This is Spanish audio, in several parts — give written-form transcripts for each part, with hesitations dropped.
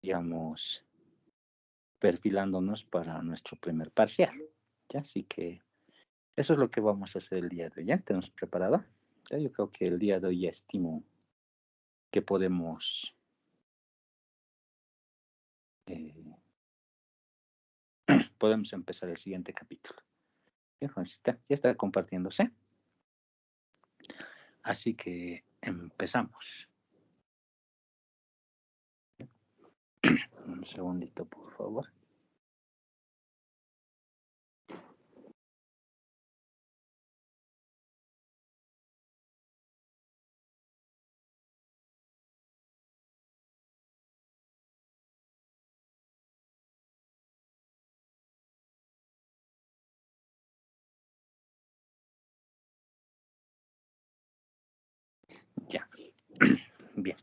digamos, perfilándonos para nuestro primer parcial. ¿Ya? Así que eso es lo que vamos a hacer el día de hoy. ¿Ya? ¿Tenemos preparado? ¿Ya? Yo creo que el día de hoy ya estimo que podemos empezar el siguiente capítulo. ¿Ya? Ya está compartiéndose. Así que empezamos. Un segundito, por favor. Ya. Bien.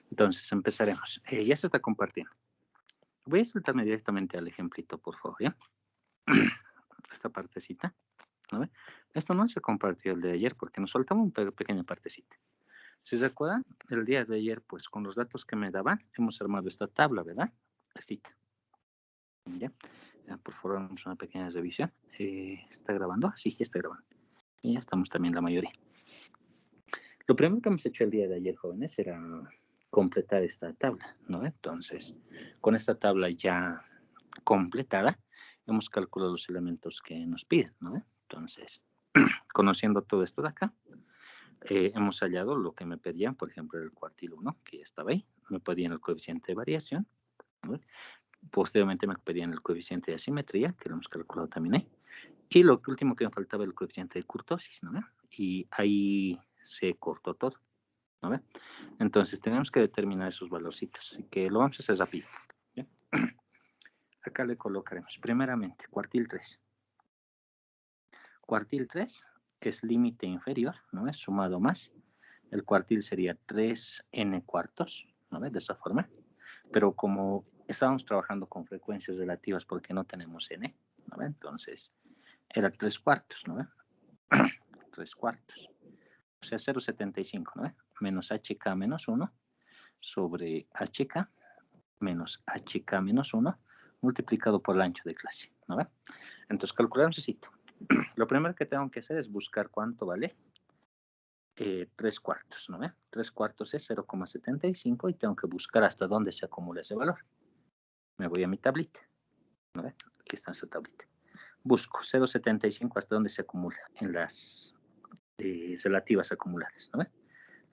Entonces empezaremos. Ya se está compartiendo. Voy a saltarme directamente al ejemplito, por favor, ¿ya? Esta partecita, ¿no ve? Esto no se compartió el de ayer porque nos faltaba una pequeña partecita. Si se acuerdan, el día de ayer, pues con los datos que me daban, hemos armado esta tabla, ¿verdad? Estita. ¿Ya? Ya, por favor, hagamos una pequeña revisión. ¿Está grabando? Sí, ya está grabando. Y ya estamos también la mayoría. Lo primero que hemos hecho el día de ayer, jóvenes, era completar esta tabla, ¿no? Entonces, con esta tabla ya completada, hemos calculado los elementos que nos piden, ¿no? Entonces, conociendo todo esto de acá, hemos hallado lo que me pedían, por ejemplo, el cuartil 1, que ya estaba ahí, me pedían el coeficiente de variación, ¿no? Posteriormente me pedían el coeficiente de asimetría, que lo hemos calculado también ahí, y lo último que me faltaba el coeficiente de curtosis, ¿no? Y ahí se cortó todo, ¿no? Entonces tenemos que determinar esos valorcitos, así que lo vamos a hacer rápido, ¿ya? Acá le colocaremos primeramente cuartil 3. Cuartil 3 es límite inferior, ¿no? Es sumado más. El cuartil sería 3n cuartos, ¿no? De esa forma. Pero como estábamos trabajando con frecuencias relativas porque no tenemos n, ¿no? Entonces era 3 cuartos, ¿no? 3 cuartos. O sea, 0,75, ¿no? Menos hk menos 1 sobre hk menos hk menos 1 multiplicado por el ancho de clase, ¿no? Entonces calculamos así. Lo primero que tengo que hacer es buscar cuánto vale 3 cuartos, ¿no? 3 cuartos es 0,75 y tengo que buscar hasta dónde se acumula ese valor. Me voy a mi tablita, ¿no? Aquí está esa tablita. Busco 0,75 hasta dónde se acumula en las relativas acumuladas, ¿no?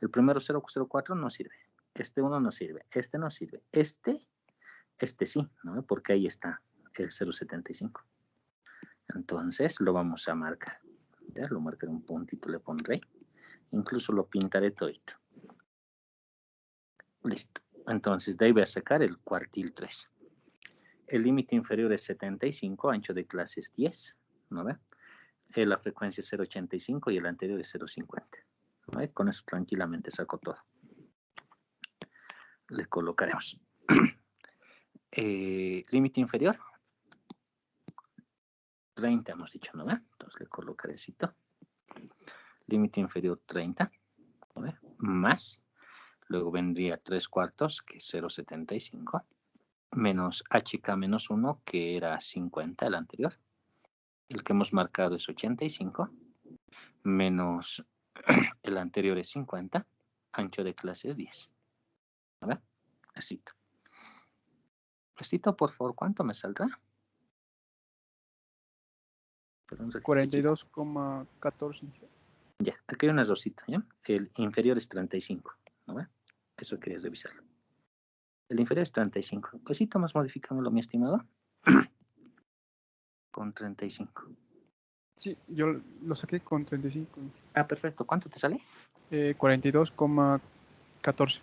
El primero 0,04 no sirve. Este 1 no sirve. Este no sirve. Este sí, ¿no? Porque ahí está el 0,75. Entonces lo vamos a marcar. ¿Ya? Lo marcaré un puntito, le pondré. Incluso lo pintaré todito. Listo. Entonces de ahí voy a sacar el cuartil 3. El límite inferior es 75, ancho de clase es 10, ¿no ve? La frecuencia es 0,85 y el anterior es 0,50. ¿No ve? Con eso tranquilamente saco todo. Le colocaremos. Límite inferior 30 hemos dicho, ¿no ve? Entonces le colocaré cito. Límite inferior 30, ¿no ve? Más, luego vendría 3 cuartos, que es 0,75, menos hk menos 1, que era 50 el anterior. El que hemos marcado es 85, menos el anterior es 50, ancho de clase es 10. A ver, asito. Asito, por favor, ¿cuánto me saldrá? 42,14. Ya, aquí hay un errorcito, ¿ya? El inferior es 35, ¿no ve? Eso quería revisarlo. El inferior es 35. Pues sí, estamos modificándolo, mi estimado. Con 35. Sí, yo lo saqué con 35. Ah, perfecto. ¿Cuánto te sale? 42,14.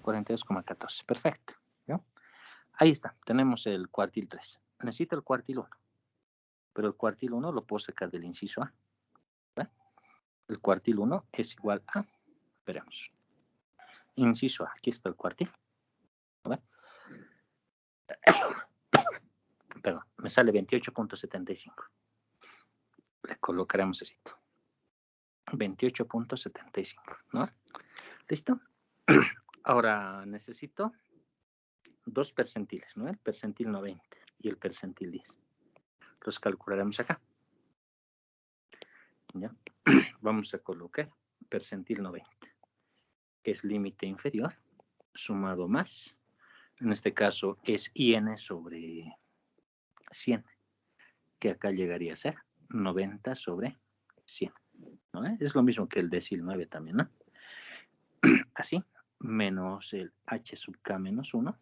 42,14. Perfecto. ¿Ya? Ahí está. Tenemos el cuartil 3. Necesito el cuartil 1. Pero el cuartil 1 lo puedo sacar del inciso A. ¿Ve? El cuartil 1 es igual a... Veremos. Inciso A. Aquí está el cuartil. ¿Ve? Perdón. Me sale 28,75. Le colocaremos así. 28,75. ¿No? ¿Listo? Ahora necesito dos percentiles, ¿no? El percentil 90 y el percentil 10. Los calcularemos acá. ¿Ya? Vamos a colocar percentil 90, que es límite inferior, sumado más, en este caso es IN sobre 100, que acá llegaría a ser 90 sobre 100. ¿No? Es lo mismo que el decil 9 también, ¿no? Así, menos el h sub k menos 1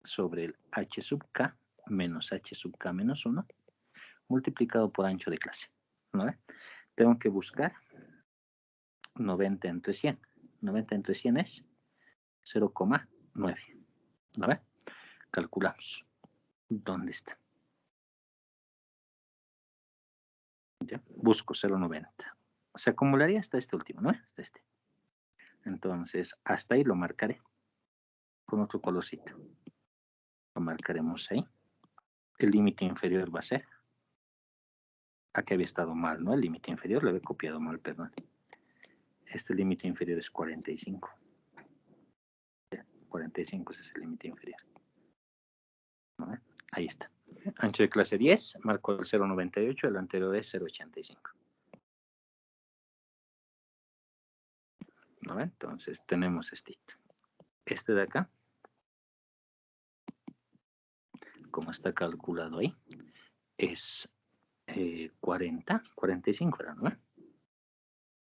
sobre el h sub k menos h sub k menos 1 multiplicado por ancho de clase. ¿No? Tengo que buscar 90 entre 100. 90 entre 100 es 0,9. ¿No? Calculamos. ¿Dónde está? ¿Ya? Busco 0,90. Se acumularía hasta este último, ¿no? Hasta este. Entonces, hasta ahí lo marcaré con otro colorcito. Lo marcaremos ahí. El límite inferior va a ser. Aquí había estado mal, ¿no? El límite inferior lo había copiado mal, perdón. Este límite inferior es 45. 45 ese es el límite inferior. ¿No? Ahí está. Ancho de clase 10, marco el 0,98, el anterior es 0,85. ¿No? Entonces tenemos este de acá, como está calculado ahí, es 45 era, ¿no?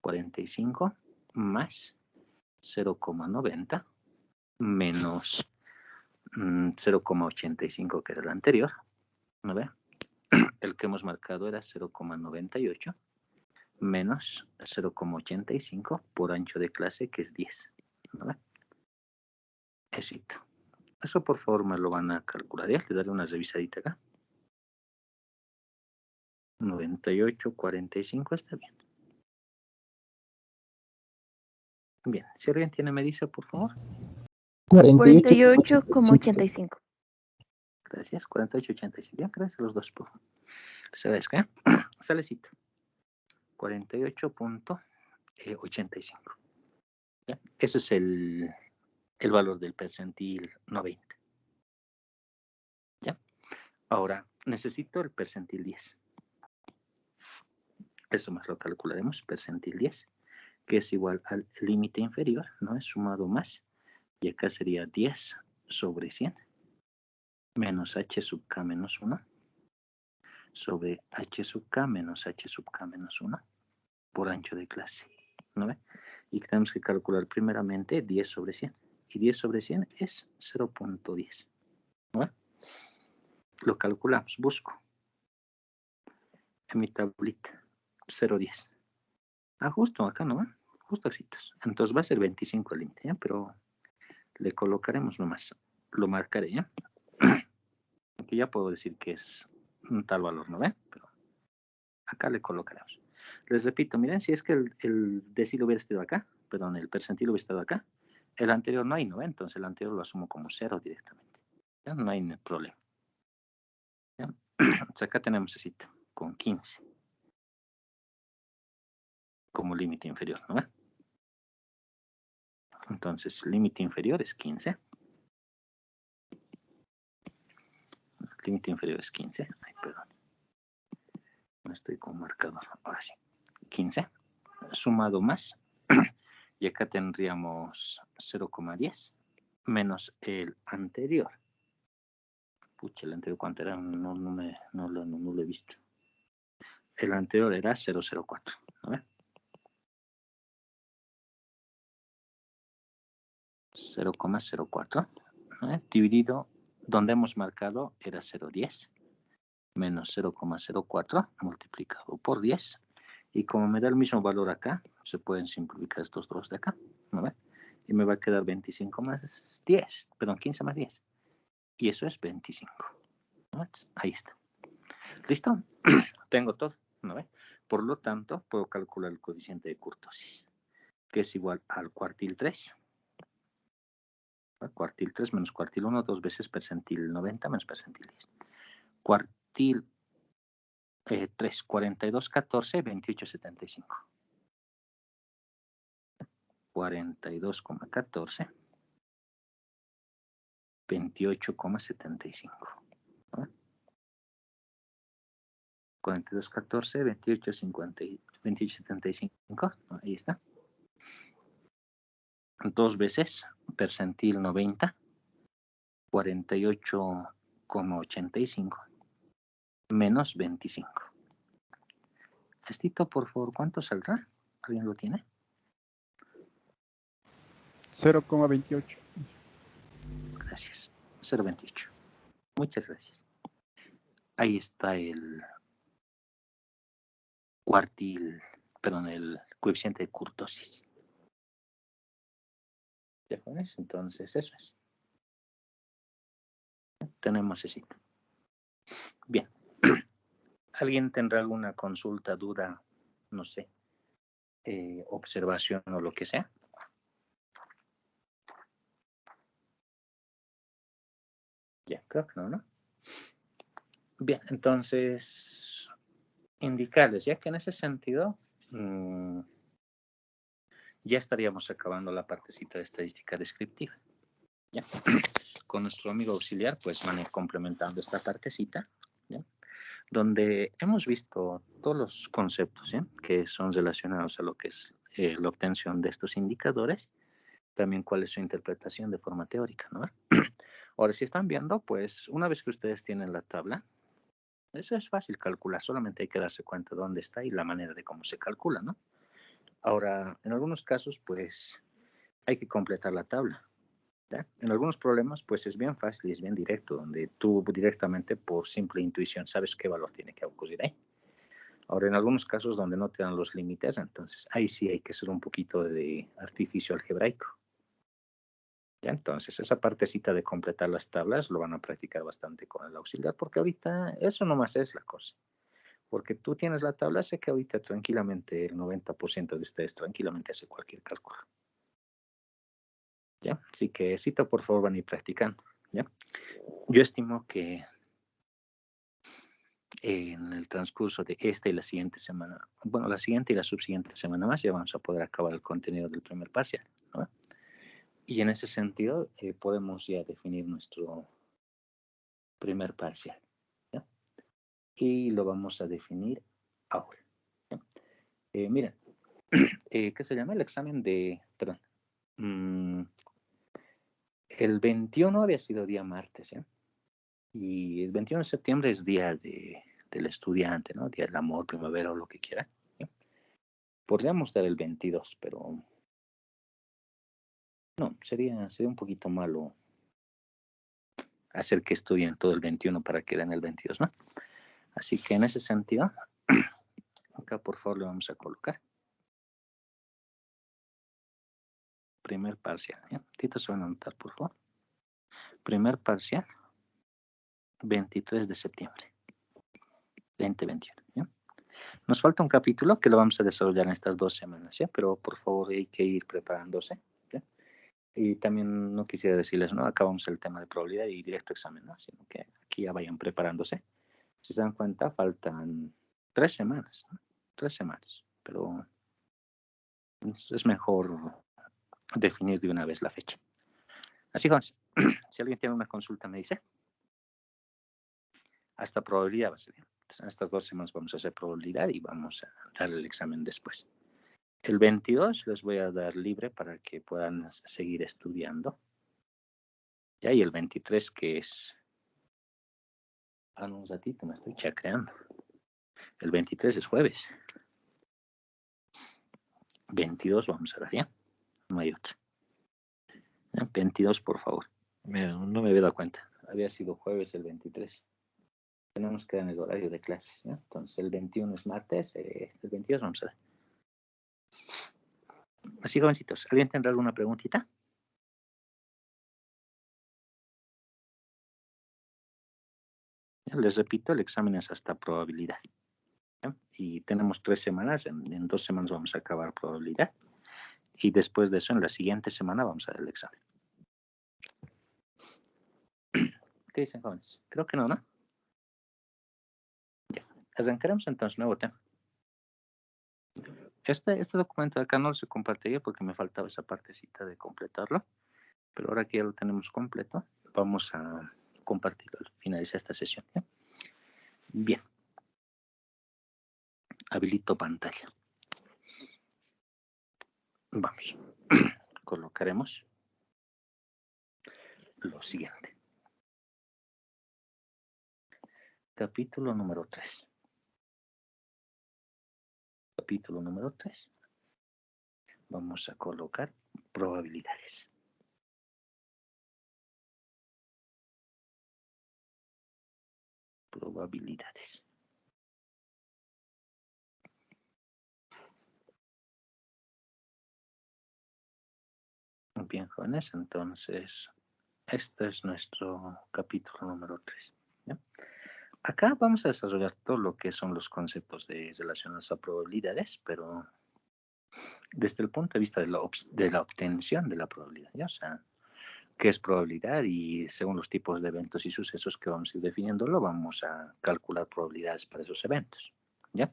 45 más 0,90 menos 0,85 que era el anterior, ¿no ve? El que hemos marcado era 0,98 menos 0,85 por ancho de clase, que es 10, ¿no ve? Éxito. Eso por favor me lo van a calcular, ¿ya? Le daré una revisadita acá. 98, 45, está bien. Bien, si alguien tiene, me dice, por favor. 48,85. Gracias, 48,85. Bien, gracias a los dos, por favor. Les agradezco, ¿eh? Salecito. 48,85. Ese es el valor del percentil 90. ¿Ya? Ahora, necesito el percentil 10. Eso más lo calcularemos, percentil 10, que es igual al límite inferior, ¿no? Es sumado más, y acá sería 10 sobre 100, menos h sub k menos 1, sobre h sub k menos h sub k menos 1, por ancho de clase, ¿no ve? Y tenemos que calcular primeramente 10 sobre 100, y 10 sobre 100 es 0,10, ¿no ve? Lo calculamos, busco en mi tablita, 0,10. Ah, justo acá, ¿no? Justo así. Entonces va a ser 25 el límite, ¿ya? Pero le colocaremos nomás. Lo marcaré, ¿ya? Aunque ya puedo decir que es un tal valor, ¿no ve? Pero acá le colocaremos. Les repito, miren, si es que el decil hubiera estado acá, perdón, el percentil hubiera estado acá, el anterior no hay, ¿no ve? Entonces el anterior lo asumo como 0 directamente. ¿Ya? No hay problema. ¿Ya? Entonces acá tenemos éxito con 15 como límite inferior, ¿no ve? Entonces, límite inferior es 15. Límite inferior es 15. Ay, perdón. No estoy con marcador. Ahora sí. 15. Sumado más. Y acá tendríamos 0,10 menos el anterior. Pucha, el anterior, ¿cuánto era? No lo he visto. El anterior era 0,04. ¿No ve? 0,04. ¿No? Dividido, donde hemos marcado era 0,10 menos 0,04 multiplicado por 10. Y como me da el mismo valor acá, se pueden simplificar estos dos de acá, ¿no ve? Y me va a quedar 25 más 10, perdón, 15 más 10. Y eso es 25. ¿No? Ahí está. ¿Listo? Tengo todo, ¿no ve? Por lo tanto, puedo calcular el coeficiente de kurtosis, que es igual al cuartil 3. Cuartil 3 menos cuartil 1, 2 veces percentil 90 menos percentil 10. Cuartil 3, 42, 14, 28, 75. 42,14 28,75. 42,14, 28,75. Ahí está. 2 veces percentil 90, 48,85 menos 25. Estito, por favor, ¿cuánto saldrá? ¿Alguien lo tiene? 0,28. Gracias. 0,28. Muchas gracias. Ahí está el el coeficiente de kurtosis. ¿Ya pones? Entonces, eso es. Tenemos ese. Bien. ¿Alguien tendrá alguna consulta, duda, no sé, observación o lo que sea? Ya, creo que no. Bien, entonces, indicarles, ya que en ese sentido, ya estaríamos acabando la partecita de estadística descriptiva. ¿Ya? Con nuestro amigo auxiliar, pues van a ir complementando esta partecita, ¿ya? Donde hemos visto todos los conceptos, ¿ya? Que son relacionados a lo que es la obtención de estos indicadores, también cuál es su interpretación de forma teórica, ¿no? Ahora, si están viendo, pues una vez que ustedes tienen la tabla, eso es fácil calcular, solamente hay que darse cuenta de dónde está y la manera de cómo se calcula, ¿no? Ahora, en algunos casos, pues hay que completar la tabla, ¿ya? En algunos problemas, pues es bien fácil y es bien directo, donde tú directamente por simple intuición sabes qué valor tiene que ocurrir ahí. Ahora, en algunos casos donde no te dan los límites, entonces ahí sí hay que hacer un poquito de artificio algebraico. ¿Ya? Entonces, esa partecita de completar las tablas lo van a practicar bastante con el auxiliar, porque ahorita eso nomás es la cosa. Porque tú tienes la tabla, sé que ahorita tranquilamente el 90% de ustedes tranquilamente hace cualquier cálculo. ¿Ya? Así que cita, por favor, van a ir practicando. ¿Ya? Yo estimo que en el transcurso de esta y la siguiente semana, bueno, la siguiente y la subsiguiente semana más, ya vamos a poder acabar el contenido del primer parcial, ¿no? Y en ese sentido, podemos ya definir nuestro primer parcial, ¿ya? Y lo vamos a definir ahora, ¿ya? Miren, ¿qué se llama? El examen de, perdón, el 21 había sido día martes, ¿ya? Y el 21 de septiembre es día del estudiante, ¿no? Día del amor, primavera o lo que quiera, ¿ya? Podríamos dar el 22, pero no, sería un poquito malo hacer que estudien todo el 21 para que den el 22, ¿no? Así que en ese sentido, acá por favor le vamos a colocar primer parcial, ¿ya? Tito se van a anotar, por favor. Primer parcial, 23 de septiembre, 2021, ¿ya? Nos falta un capítulo que lo vamos a desarrollar en estas 2 semanas, ¿ya? Pero por favor hay que ir preparándose, ¿ya? Y también no quisiera decirles, ¿no? Acabamos el tema de probabilidad y directo examen, ¿no? Sino que aquí ya vayan preparándose. Si se dan cuenta, faltan 3 semanas, ¿no? 3 semanas, pero es mejor definir de una vez la fecha. Así que, si alguien tiene una consulta, me dice. Hasta probabilidad va a ser bien. Entonces, en estas 2 semanas vamos a hacer probabilidad y vamos a dar el examen después. El 22 les voy a dar libre para que puedan seguir estudiando. Ya, y el 23 que es... un ratito, me estoy chacreando. El 23 es jueves. 22 vamos a dar, ¿ya? No hay otro. ¿Ya? 22, por favor. No me había dado cuenta. Había sido jueves el 23. Tenemos que dar en el horario de clases, ¿ya? Entonces el 21 es martes, el 22 vamos a dar. Así, jovencitos, ¿alguien tendrá alguna preguntita? Ya, les repito, el examen es hasta probabilidad, ¿ya? Y tenemos 3 semanas, en 2 semanas vamos a acabar probabilidad. Y después de eso, en la siguiente semana vamos a dar el examen. ¿Qué dicen, jóvenes? Creo que no, ¿no? Ya. Arrancaremos entonces nuevo tema. Este documento de acá no se compartiría porque me faltaba esa partecita de completarlo, pero ahora que ya lo tenemos completo, vamos a compartirlo al finalizar esta sesión. ¿Ya? Bien. Habilito pantalla. Vamos. Colocaremos lo siguiente. Capítulo número 3. Capítulo número 3. Vamos a colocar probabilidades. Probabilidades. Bien, jóvenes, entonces este es nuestro capítulo número 3. ¿Ya? Acá vamos a desarrollar todo lo que son los conceptos relacionados a probabilidades, pero desde el punto de vista de la obtención de la probabilidad, ¿ya? O sea, qué es probabilidad y según los tipos de eventos y sucesos que vamos a ir definiéndolo, vamos a calcular probabilidades para esos eventos, ¿ya?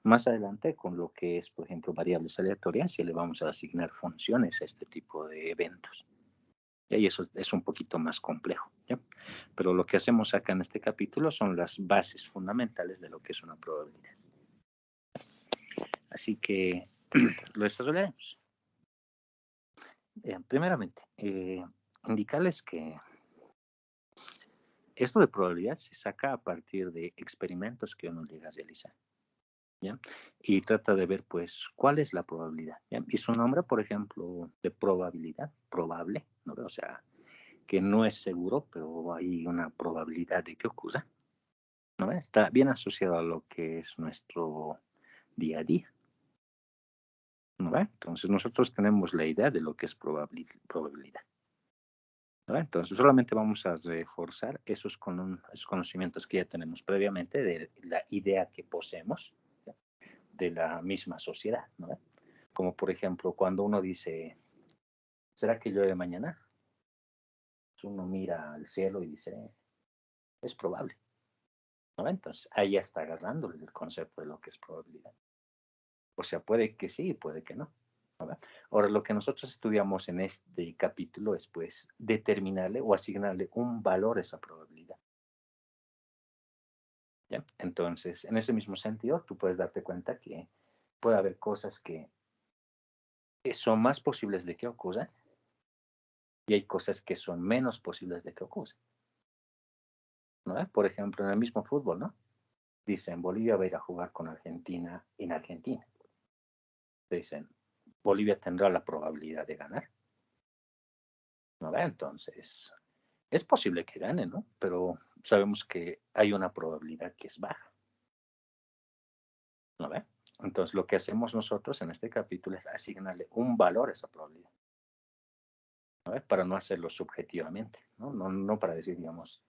Más adelante, con lo que es, por ejemplo, variables aleatorias, ya le vamos a asignar funciones a este tipo de eventos. Y eso es un poquito más complejo, ¿ya? Pero lo que hacemos acá en este capítulo son las bases fundamentales de lo que es una probabilidad. Así que lo desarrollaremos. Primeramente, indicarles que esto de probabilidad se saca a partir de experimentos que uno llega a realizar, ¿ya? Y trata de ver, pues, cuál es la probabilidad, ¿ya? Y su nombre, por ejemplo, de probabilidad, probable, ¿no? O sea, que no es seguro, pero hay una probabilidad de que ocurra, ¿no? Está bien asociado a lo que es nuestro día a día, ¿no? Entonces nosotros tenemos la idea de lo que es probabilidad, ¿no? Entonces solamente vamos a reforzar esos conocimientos que ya tenemos previamente de la idea que poseemos, ¿ya? De la misma sociedad, ¿no? Como por ejemplo cuando uno dice, ¿será que llueve mañana? Pues uno mira al cielo y dice, es probable, ¿no? Entonces ahí ya está agarrando el concepto de lo que es probabilidad. O sea, puede que sí, puede que no. ¿No? Ahora, lo que nosotros estudiamos en este capítulo es, pues, determinarle o asignarle un valor a esa probabilidad. ¿Ya? Entonces, en ese mismo sentido, tú puedes darte cuenta que puede haber cosas que son más posibles de que ocurran y hay cosas que son menos posibles de que ocurran, ¿no? Por ejemplo, en el mismo fútbol, ¿no? Dicen, Bolivia va a ir a jugar con Argentina en Argentina. Dicen, Bolivia tendrá la probabilidad de ganar, ¿no? Entonces, es posible que gane, ¿no? Pero sabemos que hay una probabilidad que es baja, ¿no? Entonces, lo que hacemos nosotros en este capítulo es asignarle un valor a esa probabilidad, ¿no? Para no hacerlo subjetivamente, ¿no? No para decir, digamos,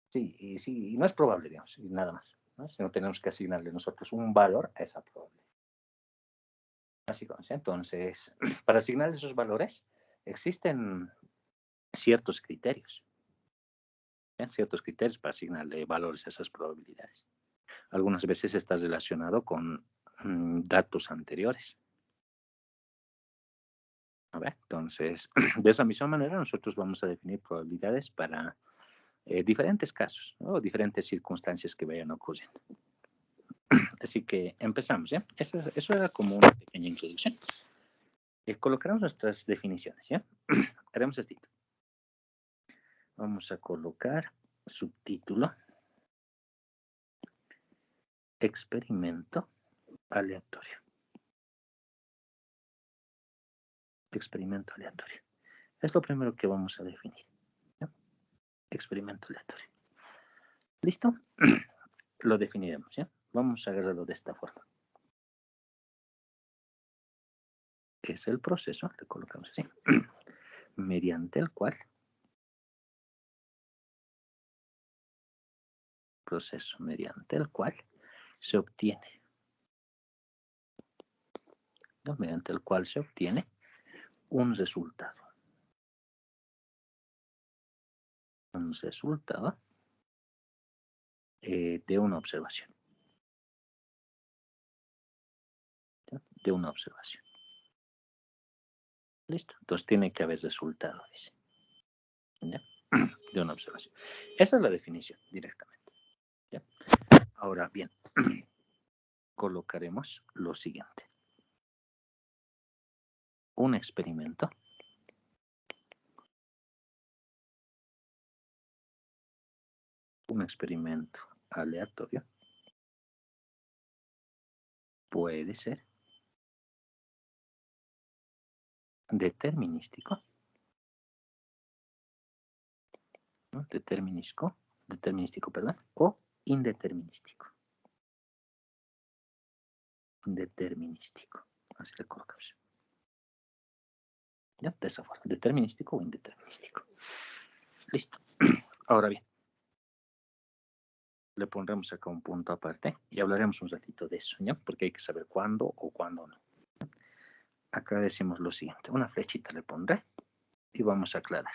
sí, y no es probable, digamos, y nada más, ¿no? Sino tenemos que asignarle nosotros un valor a esa probabilidad. Así como, ¿sí? Entonces, para asignar esos valores, existen ciertos criterios, ¿sí? Ciertos criterios para asignarle valores a esas probabilidades. Algunas veces está relacionado con datos anteriores. A ver, entonces, de esa misma manera nosotros vamos a definir probabilidades para diferentes casos, ¿no? O diferentes circunstancias que vayan ocurriendo. Así que empezamos, ¿ya? Eso era como una pequeña introducción. Colocaremos nuestras definiciones, ¿ya? Haremos esto. Vamos a colocar subtítulo, experimento aleatorio. Experimento aleatorio. Es lo primero que vamos a definir, ¿ya? Experimento aleatorio. ¿Listo? Lo definiremos, ¿ya? Vamos a agarrarlo de esta forma. Es el proceso, le colocamos así, mediante el cual, proceso mediante el cual se obtiene, ¿no? Mediante el cual se obtiene un resultado. Un resultado de una observación. ¿Ya? De una observación. Listo. Entonces tiene que haber resultado, dice. ¿Ya? de una observación. Esa es la definición directamente. ¿Ya? Ahora bien, colocaremos lo siguiente. Un experimento aleatorio puede ser determinístico, ¿no? Determinístico, perdón, o indeterminístico. Determinístico. Así le colocamos. Ya, de esa forma. Determinístico o indeterminístico. Listo. Ahora bien, le pondremos acá un punto aparte y hablaremos un ratito de eso, ¿ya? Porque hay que saber cuándo o cuándo no. Acá decimos lo siguiente. Una flechita le pondré y vamos a aclarar.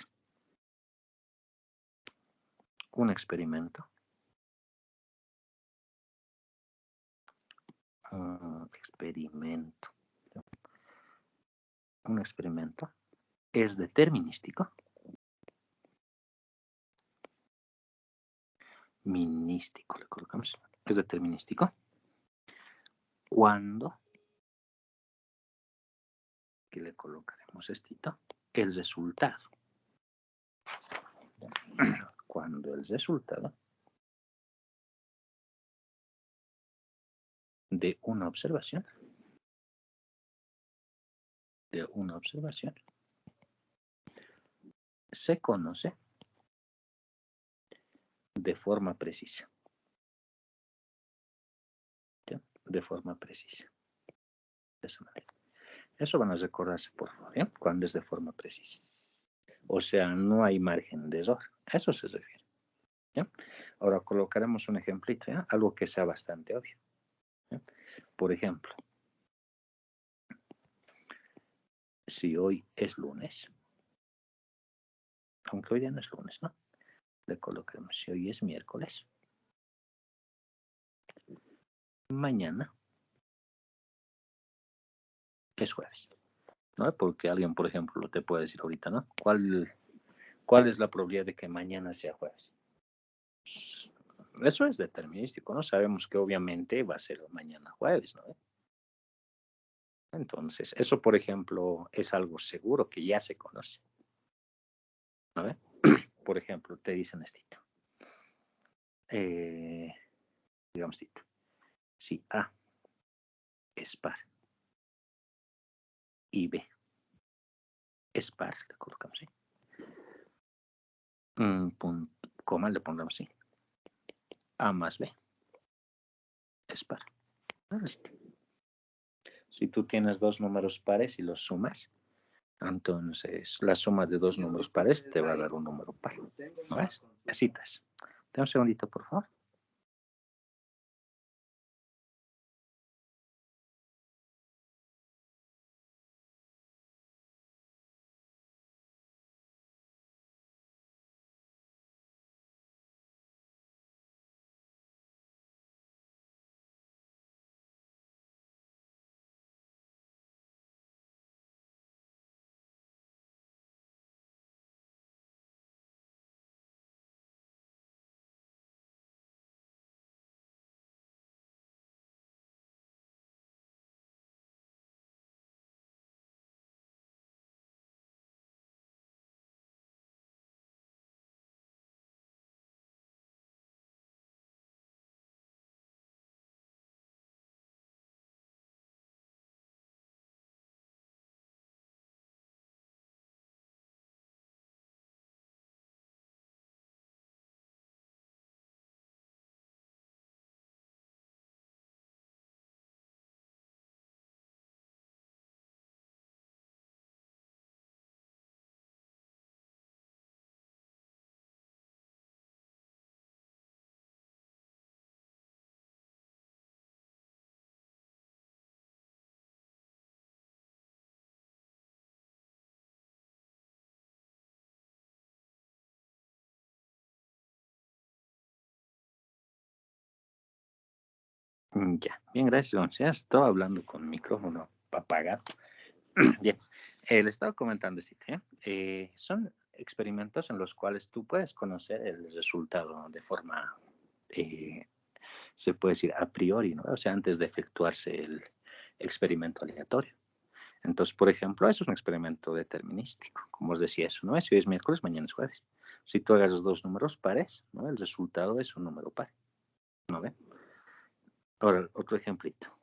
Un experimento. Un experimento es determinístico, minístico le colocamos, es determinístico cuando, que le colocaremos estito, el resultado, cuando el resultado de una observación se conoce de forma precisa. ¿Ya? De forma precisa. De esa manera. Eso van a recordarse, por favor, ¿ya? Cuando es de forma precisa. O sea, no hay margen de error. A eso se refiere. ¿Ya? Ahora colocaremos un ejemplito, ¿ya? Algo que sea bastante obvio. ¿Ya? Por ejemplo, si hoy es lunes, aunque hoy ya no es lunes, ¿no? Le coloquemos, si hoy es miércoles, mañana es jueves, ¿no? Porque alguien, por ejemplo, te puede decir ahorita, ¿no? ¿Cuál es la probabilidad de que mañana sea jueves? Eso es determinístico, ¿no? Sabemos que obviamente va a ser mañana jueves, ¿no? Entonces, eso, por ejemplo, es algo seguro que ya se conoce, ¿no? Por ejemplo, te dicen estito. Digamos, Tito, si A es par y B es par, le colocamos así. Punto, coma, le pondremos así. A más B es par. Listo. Si tú tienes dos números pares y los sumas, entonces la suma de dos números pares te va a dar un número par. ¿No ves? Así estás. Dame un segundito, por favor. Ya, bien, gracias. Ya estaba hablando con micrófono apagado. Bien, le estaba comentando, ¿sí? Son experimentos en los cuales tú puedes conocer el resultado de forma, se puede decir, a priori, ¿no? O sea, antes de efectuarse el experimento aleatorio. Entonces, por ejemplo, eso es un experimento determinístico. Como os decía, eso no es, si hoy es miércoles, mañana es jueves. Si tú hagas los dos números pares, ¿no? El resultado es un número par. ¿No ve? Ahora, otro ejemplito.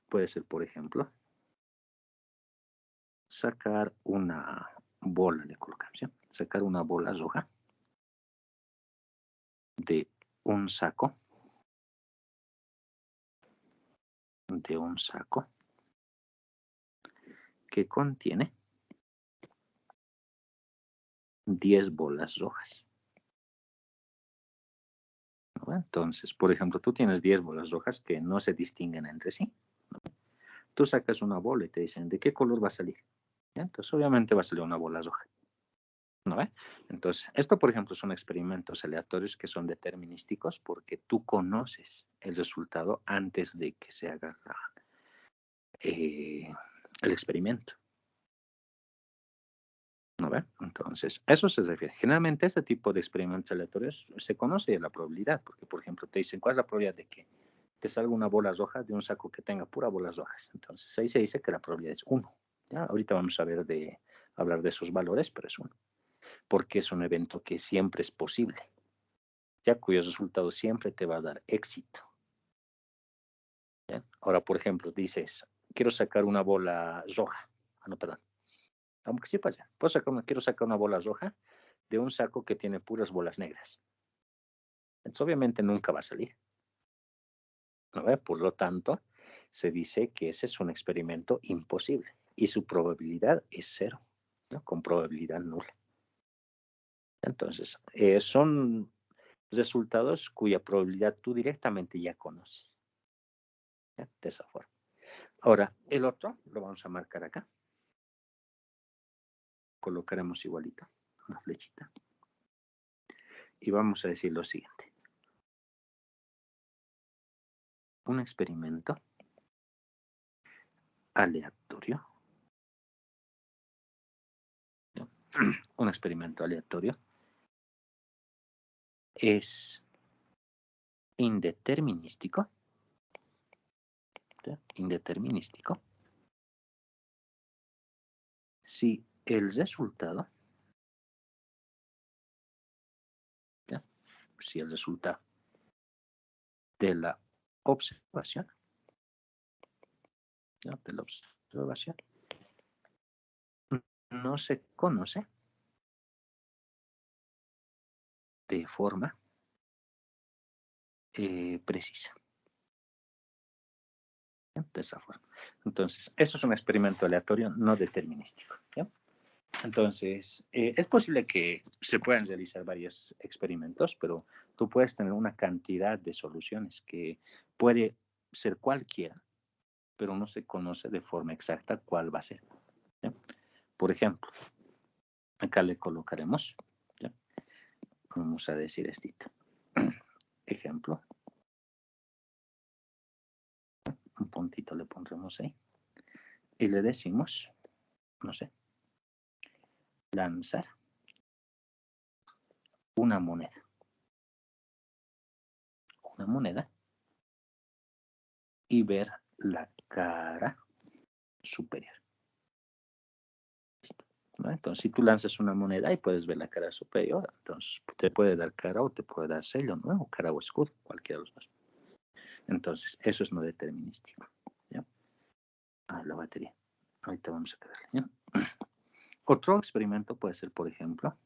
Puede ser, por ejemplo, sacar una bola, le colocamos, ¿sí? Sacar una bola roja de un saco, que contiene 10 bolas rojas. ¿No? Entonces, por ejemplo, tú tienes 10 bolas rojas que no se distinguen entre sí. ¿No? Tú sacas una bola y te dicen, ¿de qué color va a salir? ¿Ya? Entonces, obviamente va a salir una bola roja. ¿No ve? Entonces, esto, por ejemplo, son experimentos aleatorios que son determinísticos porque tú conoces el resultado antes de que se haga el experimento. ¿No ve? Entonces, eso se refiere. Generalmente, este tipo de experimentos aleatorios se conoce de la probabilidad, porque, por ejemplo, te dicen, ¿cuál es la probabilidad de que te salga una bola roja de un saco que tenga pura bolas rojas? Entonces, ahí se dice que la probabilidad es 1. ¿Ya? Ahorita vamos a hablar de esos valores, pero es 1. Porque es un evento que siempre es posible, ya cuyo resultado siempre te va a dar éxito. ¿Ya? Ahora, por ejemplo, dices, quiero sacar una bola roja. Ah, no, perdón. Aunque sí pasa. Quiero sacar una bola roja de un saco que tiene puras bolas negras. Entonces, obviamente nunca va a salir. ¿No ve? Por lo tanto, se dice que ese es un experimento imposible y su probabilidad es 0, ¿no? Con probabilidad nula. Entonces, son resultados cuya probabilidad tú directamente ya conoces. ¿Ya? De esa forma. Ahora, el otro lo vamos a marcar acá. Colocaremos igualito una flechita. Y vamos a decir lo siguiente. Un experimento aleatorio. ¿No? Un experimento aleatorio es indeterminístico. ¿Sí? Indeterminístico. Si el resultado, ¿sí? Si el resultado de la observación, ¿sí? De la observación no se conoce de forma precisa. De esa forma. Entonces, eso es un experimento aleatorio no determinístico. ¿Ya? Entonces, es posible que se puedan realizar varios experimentos, pero tú puedes tener una cantidad de soluciones que puede ser cualquiera, pero no se conoce de forma exacta cuál va a ser. ¿Ya? Por ejemplo, acá le colocaremos, ¿ya? Vamos a decir esto. Ejemplo. Un puntito le pondremos ahí. Y le decimos, no sé, lanzar una moneda. Una moneda y ver la cara superior. ¿No? Entonces, si tú lanzas una moneda y puedes ver la cara superior, entonces te puede dar cara o te puede dar sello, ¿no? O cara o escudo, cualquiera de los dos. Entonces, eso es no determinístico. ¿Ya? Ah, la batería. Ahorita vamos a quedarle. ¿Ya? Otro experimento puede ser, por ejemplo,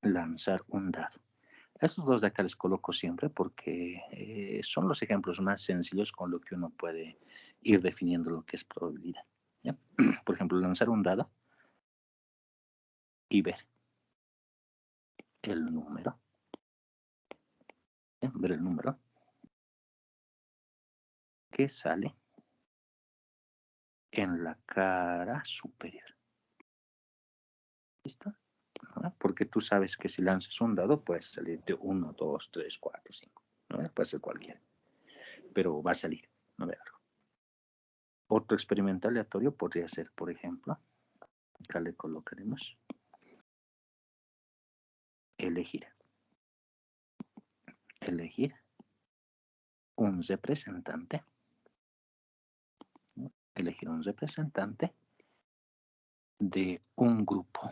lanzar un dado. Estos dos de acá les coloco siempre porque son los ejemplos más sencillos con lo que uno puede ir definiendo lo que es probabilidad. ¿Ya? Por ejemplo, lanzar un dado y ver el número. ¿Ya? Ver el número que sale en la cara superior. ¿Listo? ¿No? Porque tú sabes que si lanzas un dado puede salir de 1, 2, 3, 4, 5. ¿No? Puede ser cualquiera. Pero va a salir. ¿No? Algo. Otro experimento aleatorio podría ser, por ejemplo, acá le colocaremos elegir un representante, ¿no? Elegir un representante de un grupo,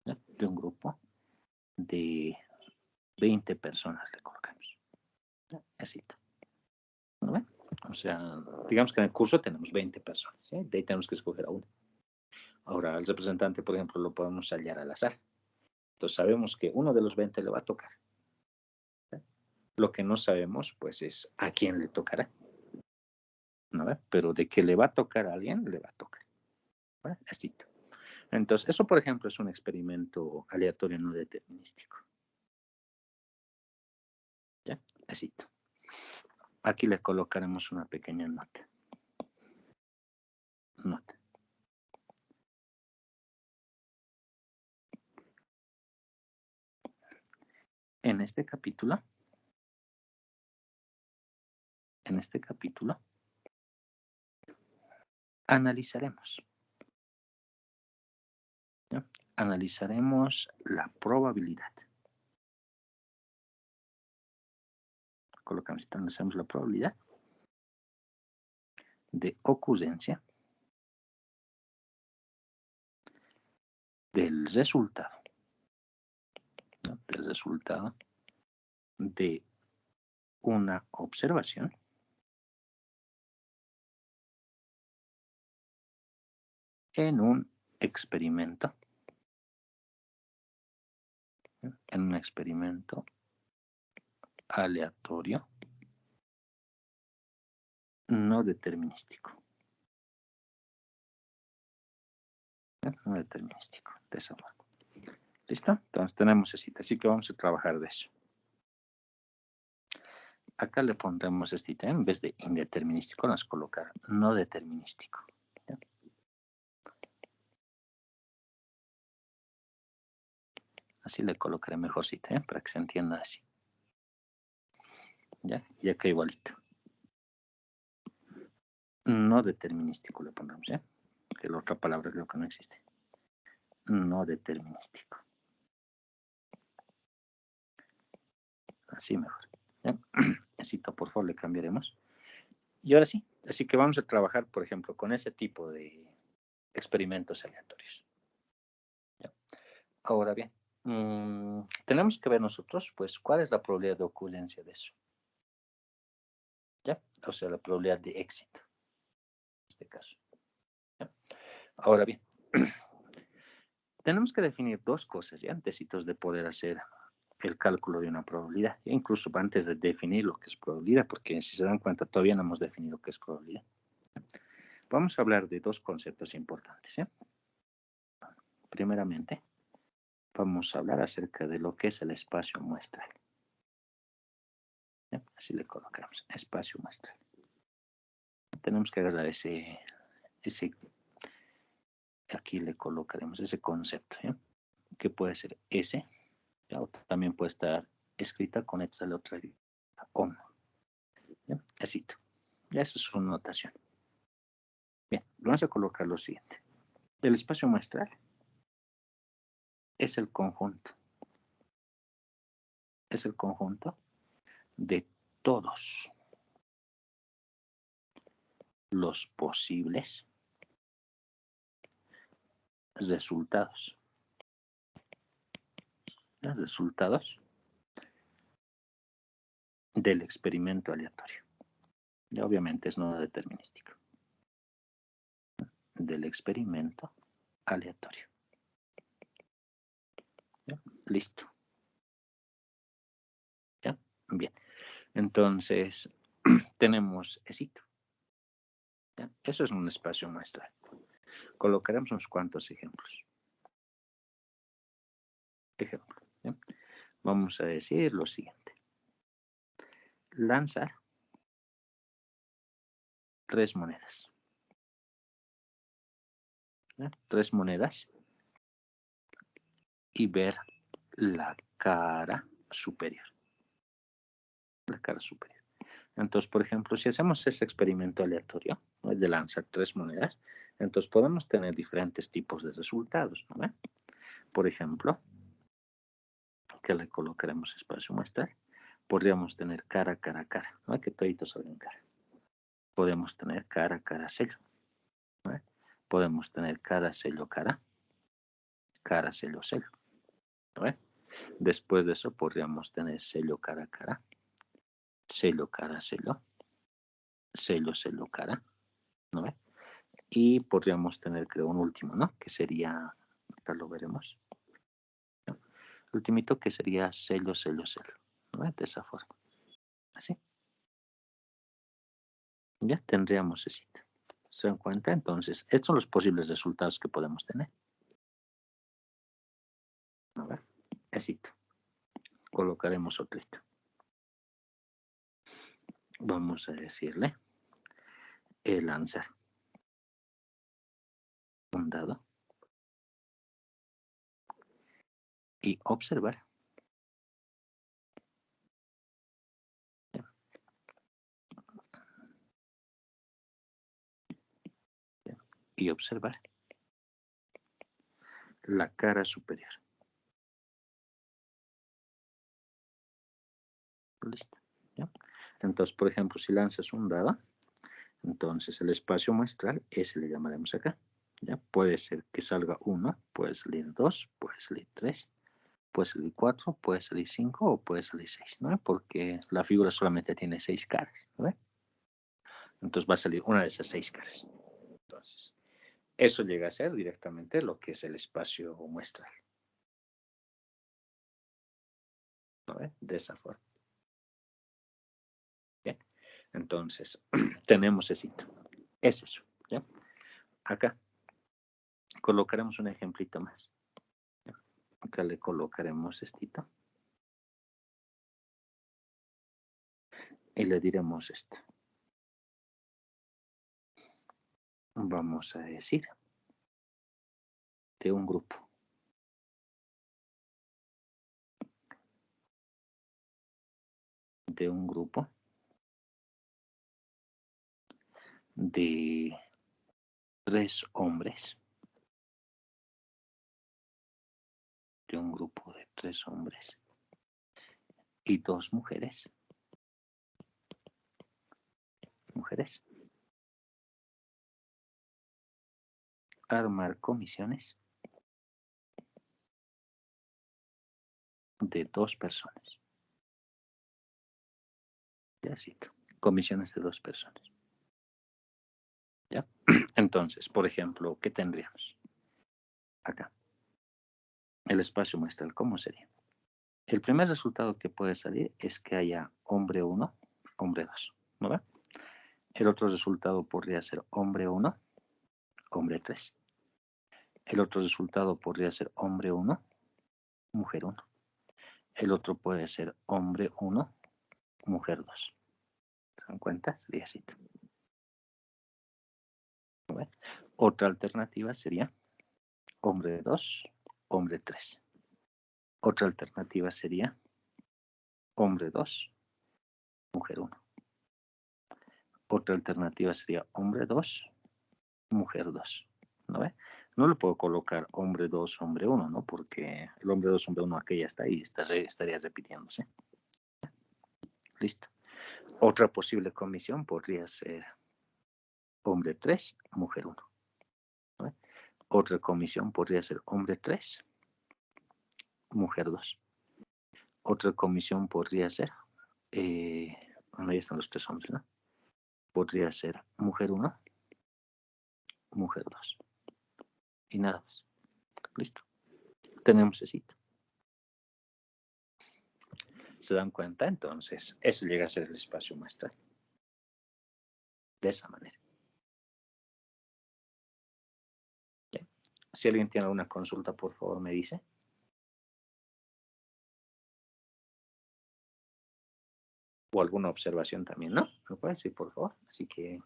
¿no? De un grupo de 20 personas le colocamos, ¿no? Así, ¿no ve? O sea, digamos que en el curso tenemos 20 personas, ¿sí? De ahí tenemos que escoger a uno. Ahora, el representante, por ejemplo, lo podemos hallar al azar. Entonces sabemos que uno de los 20 le va a tocar. ¿Sí? Lo que no sabemos, pues, es a quién le tocará, ¿no ve? Pero de que le va a tocar a alguien, le va a tocar. ¿Vale? Así. Entonces, eso, por ejemplo, es un experimento aleatorio no determinístico. ¿Ya? Así. Aquí le colocaremos una pequeña nota. Nota. En este capítulo, analizaremos. ¿Ya? Analizaremos la probabilidad. Colocamos, analizamos la probabilidad de ocurrencia del resultado, ¿no? Del resultado de una observación en un experimento, ¿no? En un experimento aleatorio no determinístico. No determinístico, de esa forma. ¿Listo? Entonces tenemos esa cita, así que vamos a trabajar de eso. Acá le pondremos esta cita, en vez de indeterminístico, nos colocar no determinístico. ¿Ya? Así le colocaré mejor cita, para que se entienda así. ¿Ya? Y acá igualito. No determinístico le pondremos, ¿ya? Que la otra palabra creo que no existe. No determinístico. Así mejor. ¿Ya? Así, por favor, le cambiaremos. Y ahora sí, así que vamos a trabajar, por ejemplo, con ese tipo de experimentos aleatorios. ¿Ya? Ahora bien, tenemos que ver nosotros, pues, cuál es la probabilidad de ocurrencia de eso. ¿Ya? O sea, la probabilidad de éxito, en este caso. ¿Ya? Ahora bien, tenemos que definir dos cosas, ¿ya? Antes de poder hacer el cálculo de una probabilidad, incluso antes de definir lo que es probabilidad, porque si se dan cuenta todavía no hemos definido qué es probabilidad. Vamos a hablar de dos conceptos importantes. ¿Eh? Primeramente, vamos a hablar acerca de lo que es el espacio muestral. ¿Ya? Así le colocamos, espacio muestral. Tenemos que agarrar ese aquí le colocaremos ese concepto, ¿ya? Que puede ser S, ¿ya? O también puede estar escrita con esta letra OM. ¿Ya? Así. Ya eso es su notación. Bien, vamos a colocar lo siguiente. El espacio muestral es el conjunto. Es el conjunto de todos los posibles resultados. Los resultados del experimento aleatorio. Y obviamente es no determinístico. Del experimento aleatorio. ¿Ya? Listo. ¿Ya? Bien. Entonces, tenemos éxito. ¿Ya? Eso es un espacio muestral. Colocaremos unos cuantos ejemplos. Ejemplo. ¿Ya? Vamos a decir lo siguiente. Lanzar 3 monedas. ¿Ya? 3 monedas y ver la cara superior. La cara superior. Entonces, por ejemplo, si hacemos ese experimento aleatorio, ¿no? De lanzar 3 monedas, entonces podemos tener diferentes tipos de resultados, ¿no? Por ejemplo, que le colocaremos espacio muestral. Podríamos tener cara, cara, cara, ¿no? Que toditos salgan cara. Podemos tener cara, cara, sello, ¿no? Podemos tener cara, sello, cara, cara, sello, sello, ¿no? Después de eso podríamos tener sello, cara, cara, sello, cara, sello, sello, sello, cara, ¿no? Y podríamos tener, creo, un último, ¿no? Que sería, acá lo veremos, ¿no? El ultimito que sería sello, sello, sello, ¿no? De esa forma, así. Ya tendríamos ese. ¿Se dan cuenta? Entonces, estos son los posibles resultados que podemos tener. A ver, éxito. Colocaremos otro. Vamos a decirle lanzar un dado y observar. Y observar la cara superior. Listo. ¿Ya? Entonces, por ejemplo, si lanzas un dado, entonces el espacio muestral, ese le llamaremos acá. ¿Ya? Puede ser que salga 1, puede salir 2, puede salir 3, puede salir 4, puede salir 5 o puede salir 6, ¿no? Porque la figura solamente tiene 6 caras, ¿no? Entonces va a salir una de esas 6 caras. Entonces, eso llega a ser directamente lo que es el espacio muestral, ¿no? De esa forma. Bien. Entonces, tenemos ese sitio. Es eso, ¿ya? Acá colocaremos un ejemplito más. Acá le colocaremos estito. Y le diremos esto. Vamos a decir de un grupo. De un grupo de 3 hombres. De un grupo de 3 hombres y 2 mujeres. Mujeres. Armar comisiones de 2 personas. Ya cito. Comisiones de 2 personas. ¿Ya? Entonces, por ejemplo, ¿qué tendríamos? Acá. El espacio muestral, ¿cómo sería? El primer resultado que puede salir es que haya hombre 1, hombre 2, ¿no ve? El otro resultado podría ser hombre 1, hombre 3. El otro resultado podría ser hombre 1, mujer 1. El otro puede ser hombre 1, mujer 2. ¿Se dan cuenta? Sería así. ¿No ve? Otra alternativa sería hombre 2, hombre 3. Otra alternativa sería hombre 2, mujer 1. Otra alternativa sería hombre 2, mujer 2. ¿No ve? No le puedo colocar hombre 2, hombre 1, ¿no? Porque el hombre 2, hombre 1 aquí ya está y estaría repitiéndose. Listo. Otra posible comisión podría ser hombre 3, mujer 1. ¿No ve? Otra comisión podría ser hombre 3, mujer 2. Otra comisión podría ser, bueno, ahí están los 3 hombres, ¿no? Podría ser mujer 1, mujer 2. Y nada más. Listo. Tenemos ese sitio. ¿Se dan cuenta? Entonces, eso llega a ser el espacio muestral. De esa manera. ¿Bien? Si alguien tiene alguna consulta, por favor, me dice. O alguna observación también, ¿no? ¿Me puede decir, por favor? Así que,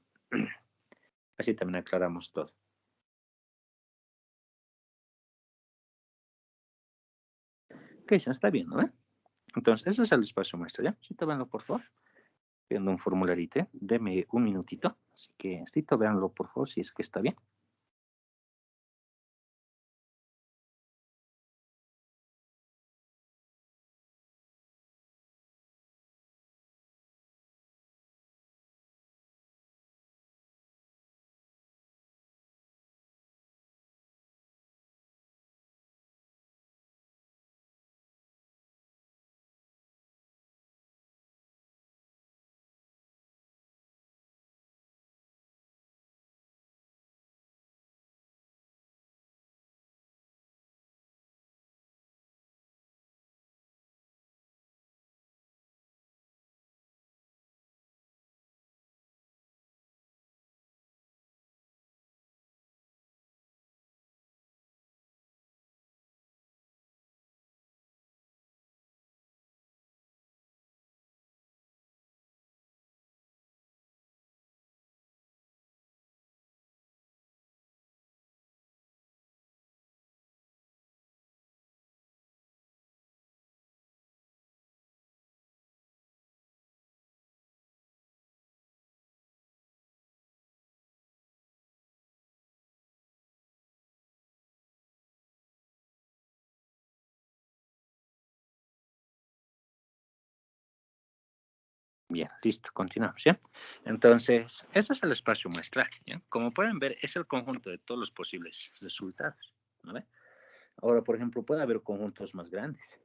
así también aclaramos todo. Ok, ya está bien, ¿no? Entonces, ese es el espacio muestral, ¿ya? Sí, véanlo, por favor. Viendo un formularito, deme un minutito. Así que, véanlo, por favor, si es que está bien. Bien, listo, continuamos, ¿ya? Entonces, ese es el espacio muestral, ¿ya? Como pueden ver, es el conjunto de todos los posibles resultados, ¿no ve? Ahora, por ejemplo, puede haber conjuntos más grandes,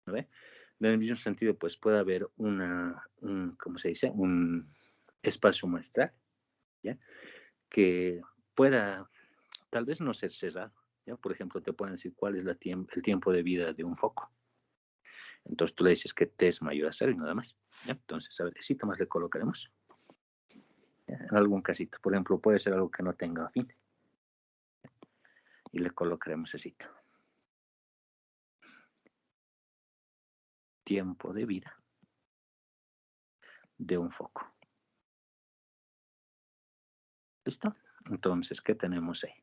¿no ve? En el mismo sentido, pues puede haber ¿cómo se dice? Un espacio muestral, ¿ya? Que pueda, tal vez no ser cerrado, ¿ya? Por ejemplo, te pueden decir cuál es el tiempo de vida de un foco. Entonces tú le dices que T es mayor a 0 y nada más, ¿ya? Entonces, a ver, ¿qué más le colocaremos? ¿Ya? En algún casito, por ejemplo, puede ser algo que no tenga fin. Y le colocaremos ese tiempo de vida de un foco. ¿Listo? Entonces, ¿qué tenemos ahí?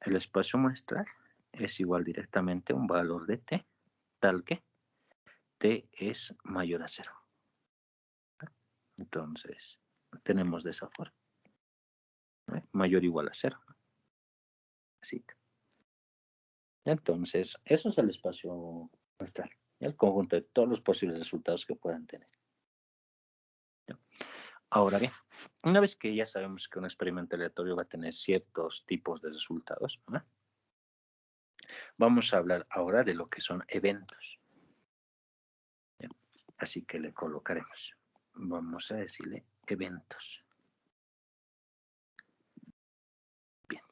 El espacio muestral es igual directamente a un valor de T, tal que T es mayor a 0. Entonces, tenemos de esa forma, ¿no? Mayor o igual a 0. Así. Entonces, eso es el espacio muestral, el conjunto de todos los posibles resultados que puedan tener. Ahora bien, una vez que ya sabemos que un experimento aleatorio va a tener ciertos tipos de resultados, ¿no? Vamos a hablar ahora de lo que son eventos. ¿Bien? Así que le colocaremos. Vamos a decirle eventos. Bien.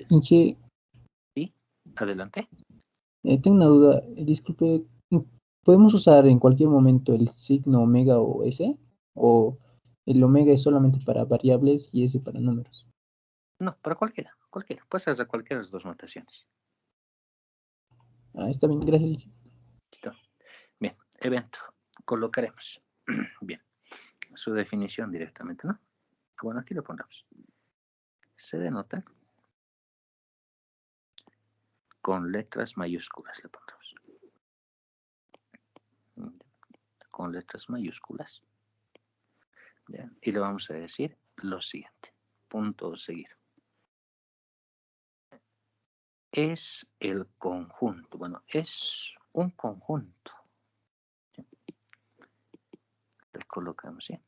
Inge, ¿Sí? Adelante. tengo una duda. Disculpe, ¿podemos usar en cualquier momento el signo omega o S? ¿O el omega es solamente para variables y S para números? No, para cualquiera. Puedes hacer cualquiera de las dos notaciones. Ah, está bien, gracias, Inge. Listo. Bien, evento. Colocaremos. Bien. Su definición directamente, ¿no? Bueno, aquí lo pondremos. Se denota con letras mayúsculas, le pondremos. Con letras mayúsculas. ¿Ya? Y le vamos a decir lo siguiente. Punto seguido. Es el conjunto. Bueno, es un conjunto. ¿Ya? Le colocamos, ¿sí?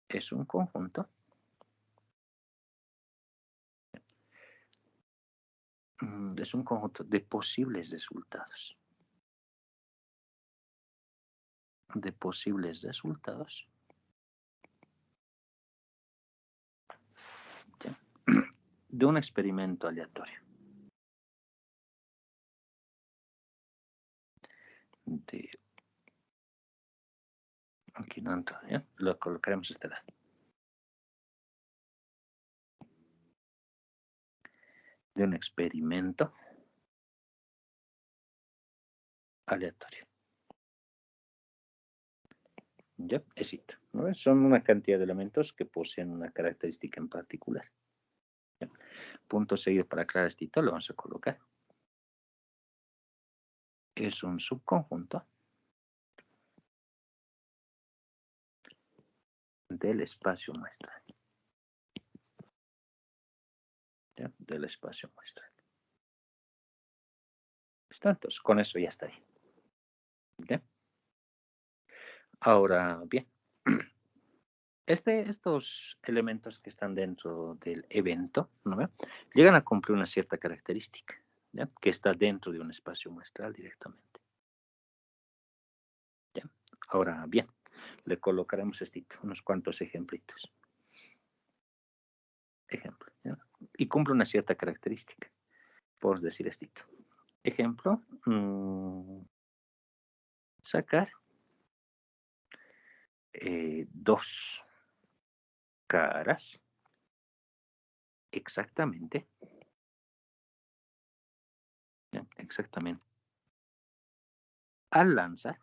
Es un conjunto. Es un conjunto de posibles resultados. De posibles resultados. ¿Ya? De un experimento aleatorio. De aquí no entra, ¿ya? Lo colocaremos a este lado. De un experimento aleatorio. ¿Ya? Éxito, ¿no? Son una cantidad de elementos que poseen una característica en particular. ¿Ya? Punto seguido para aclarar esto, lo vamos a colocar. Es un subconjunto del espacio muestral. ¿Ya? Del espacio muestral. ¿Listo? Entonces, con eso ya está bien. ¿Ya? Ahora, bien. Estos elementos que están dentro del evento, ¿no? Llegan a cumplir una cierta característica, ¿ya? Que está dentro de un espacio muestral directamente. ¿Ya? Ahora, bien, le colocaremos unos cuantos ejemplitos. Ejemplo, ¿ya? Y cumple una cierta característica. Podemos decir esto. Ejemplo, sacar 2 caras exactamente. ¿Ya? Exactamente. Al lanzar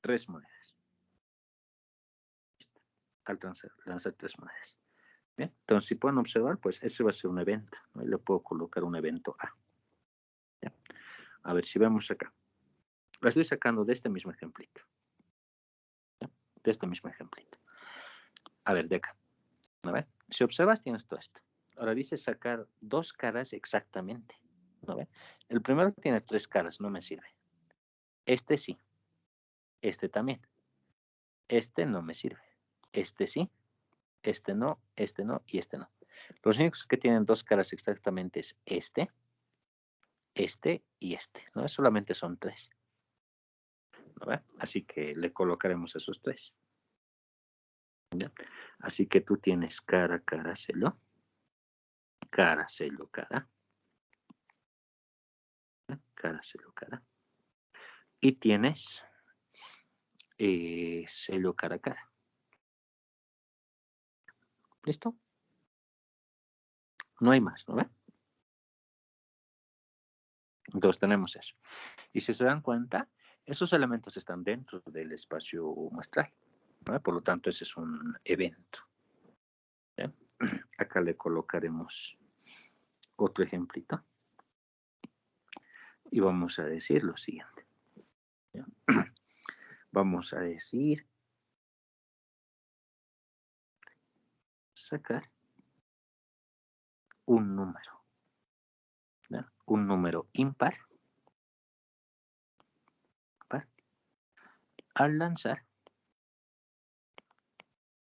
3 monedas. Al lanzar 3 monedas. Bien, entonces si pueden observar, pues ese va a ser un evento, ¿no? Y le puedo colocar un evento A. ¿Ya? A ver si vemos acá. La estoy sacando de este mismo ejemplito. ¿Ya? De este mismo ejemplito. A ver, de acá. A ver, si observas tienes todo esto. Ahora dice sacar 2 caras exactamente. ¿No ve? El primero tiene 3 caras, no me sirve. Este sí. Este también. Este no me sirve. Este sí. Este no y este no. Los únicos que tienen 2 caras exactamente es este y este, ¿no? Solamente son 3. ¿No ve? Así que le colocaremos esos 3. ¿Ya? Así que tú tienes cara, cara, celo. Cara, celo, cara. ¿Ya? Cara, celo, cara. Y tienes celo, cara, cara. ¿Listo? No hay más, ¿no ve? Entonces tenemos eso. Y si se dan cuenta, esos elementos están dentro del espacio muestral, ¿no? Por lo tanto, ese es un evento. ¿Ya? Acá le colocaremos otro ejemplito y vamos a decir lo siguiente. ¿Ya? Vamos a decir sacar un número, ¿ya? Un número impar, par, al lanzar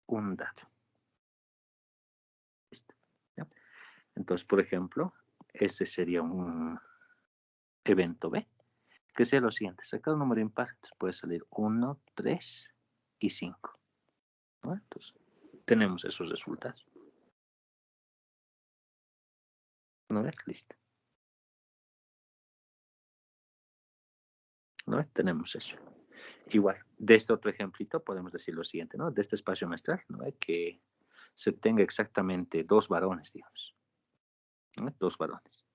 un dado. ¿Listo? ¿Ya? Entonces, por ejemplo, ese sería un evento B, que sea lo siguiente: sacar un número impar, entonces puede salir 1, 3 y 5. ¿No? Entonces, tenemos esos resultados. ¿No ves? Listo. ¿No ves? Tenemos eso. Igual, de este otro ejemplito podemos decir lo siguiente, ¿no? De este espacio muestral, ¿no? Que se tenga exactamente 2 varones, digamos. ¿No? 2 varones.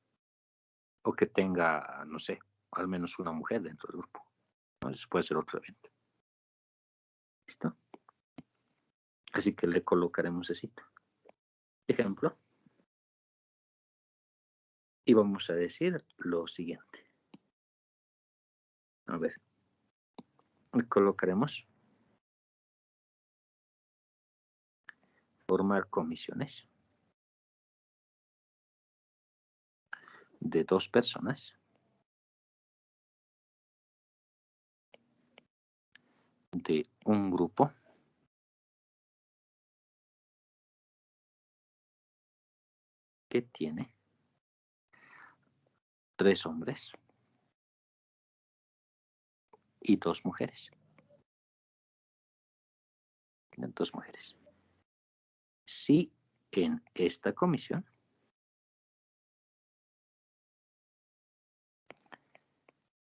O que tenga, no sé, al menos una mujer dentro del grupo. ¿No? Eso puede ser otro evento. ¿Listo? Así que le colocaremos ese ejemplo. Y vamos a decir lo siguiente. A ver. Le colocaremos formar comisiones de 2 personas de un grupo que tiene 3 hombres y 2 mujeres. 2 mujeres. Si en esta comisión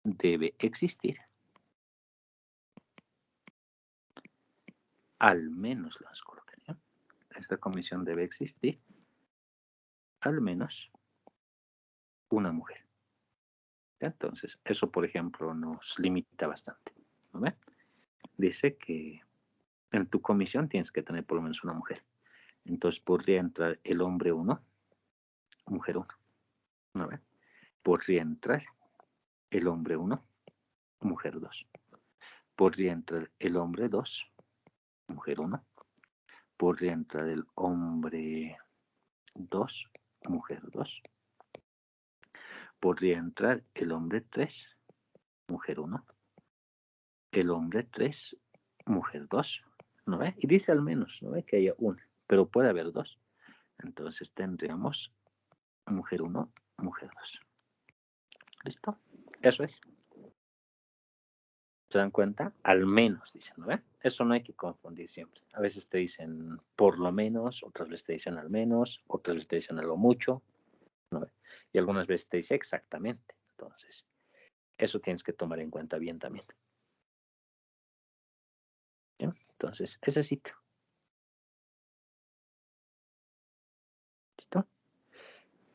debe existir al menos, las colocaría, esta comisión debe existir al menos una mujer. Entonces, eso, por ejemplo, nos limita bastante. ¿No ve? Dice que en tu comisión tienes que tener por lo menos una mujer. Entonces, podría entrar el hombre 1, mujer 1. ¿No ve? Podría entrar el hombre 1, mujer 2. Podría entrar el hombre 2, mujer 1. Podría entrar el hombre 2, mujer 2. Podría entrar el hombre 3, mujer 1. El hombre 3, mujer 2. ¿No ve? Y dice al menos, ¿no ve? Que haya una, pero puede haber 2. Entonces tendríamos mujer 1, mujer 2. ¿Listo? Eso es. ¿Se dan cuenta? Al menos, dicen, ¿no ve? Eso no hay que confundir siempre. A veces te dicen por lo menos, otras veces te dicen al menos, otras veces te dicen a lo mucho, ¿no ve? Y algunas veces te dice exactamente. Entonces, eso tienes que tomar en cuenta bien también. ¿Bien? Entonces, ese sitio. ¿Listo?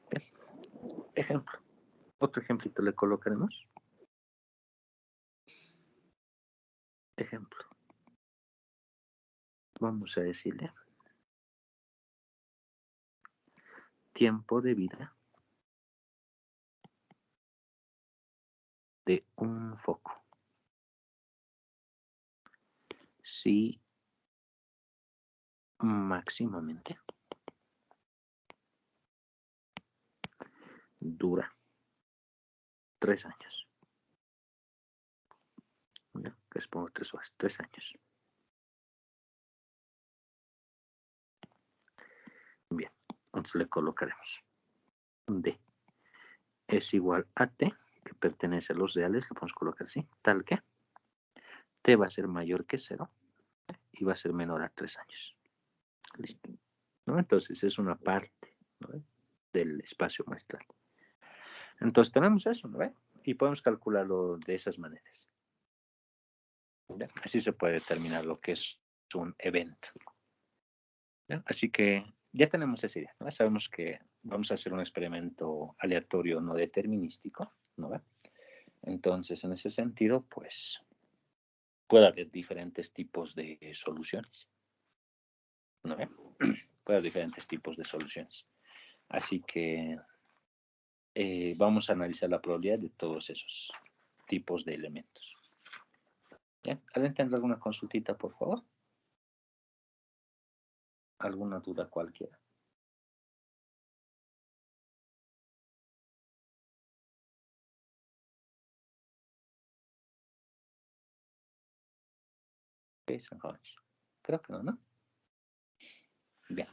Bien. Ejemplo. Otro ejemplito le colocaremos. Ejemplo. Vamos a decirle tiempo de vida de un foco. Si máximamente dura 3 años. ¿Ya? Que les pongo 3 horas, 3 años. Bien, entonces le colocaremos D es igual a T, que pertenece a los reales, lo podemos colocar así, tal que T va a ser mayor que 0 y va a ser menor a 3 años. Listo. ¿No? Entonces es una parte, ¿no? Del espacio muestral. Entonces tenemos eso, ¿no? Y podemos calcularlo de esas maneras. ¿Ya? Así se puede determinar lo que es un evento. ¿Ya? Así que ya tenemos esa idea, ¿no? Sabemos que vamos a hacer un experimento aleatorio no determinístico, ¿no? Entonces, en ese sentido, pues, puede haber diferentes tipos de soluciones, ¿no? Puede haber diferentes tipos de soluciones. Así que vamos a analizar la probabilidad de todos esos tipos de elementos. ¿Ya? ¿Alguien tendrá alguna consultita, por favor? ¿Alguna duda cualquiera? Okay, creo que no, ¿no? Bien.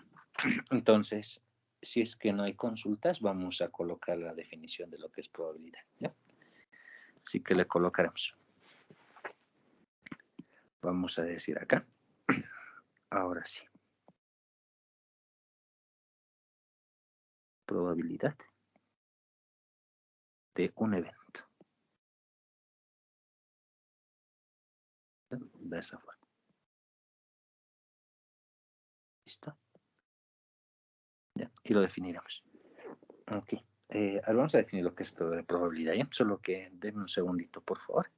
Entonces, si es que no hay consultas, vamos a colocar la definición de lo que es probabilidad. ¿Ya? Así que le colocaremos. Vamos a decir acá. Ahora sí. Probabilidad de un evento. De esa forma. ¿Listo? ¿Ya? Y lo definiremos. Ok. Ahora vamos a definir lo que es esto de probabilidad. ¿Ya? Solo que denme un segundito, por favor.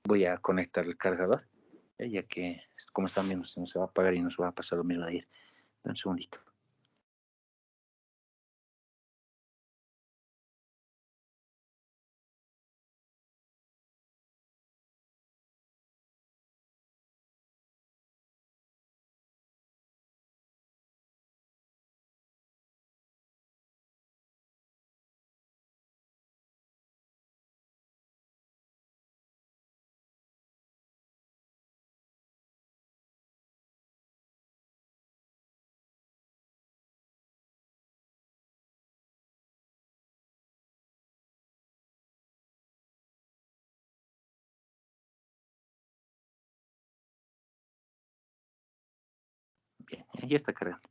Voy a conectar el cargador. Ya que, como están viendo, se nos va a apagar y nos va a pasar lo mismo de ayer. Un segundito. Bien, ya está cargando.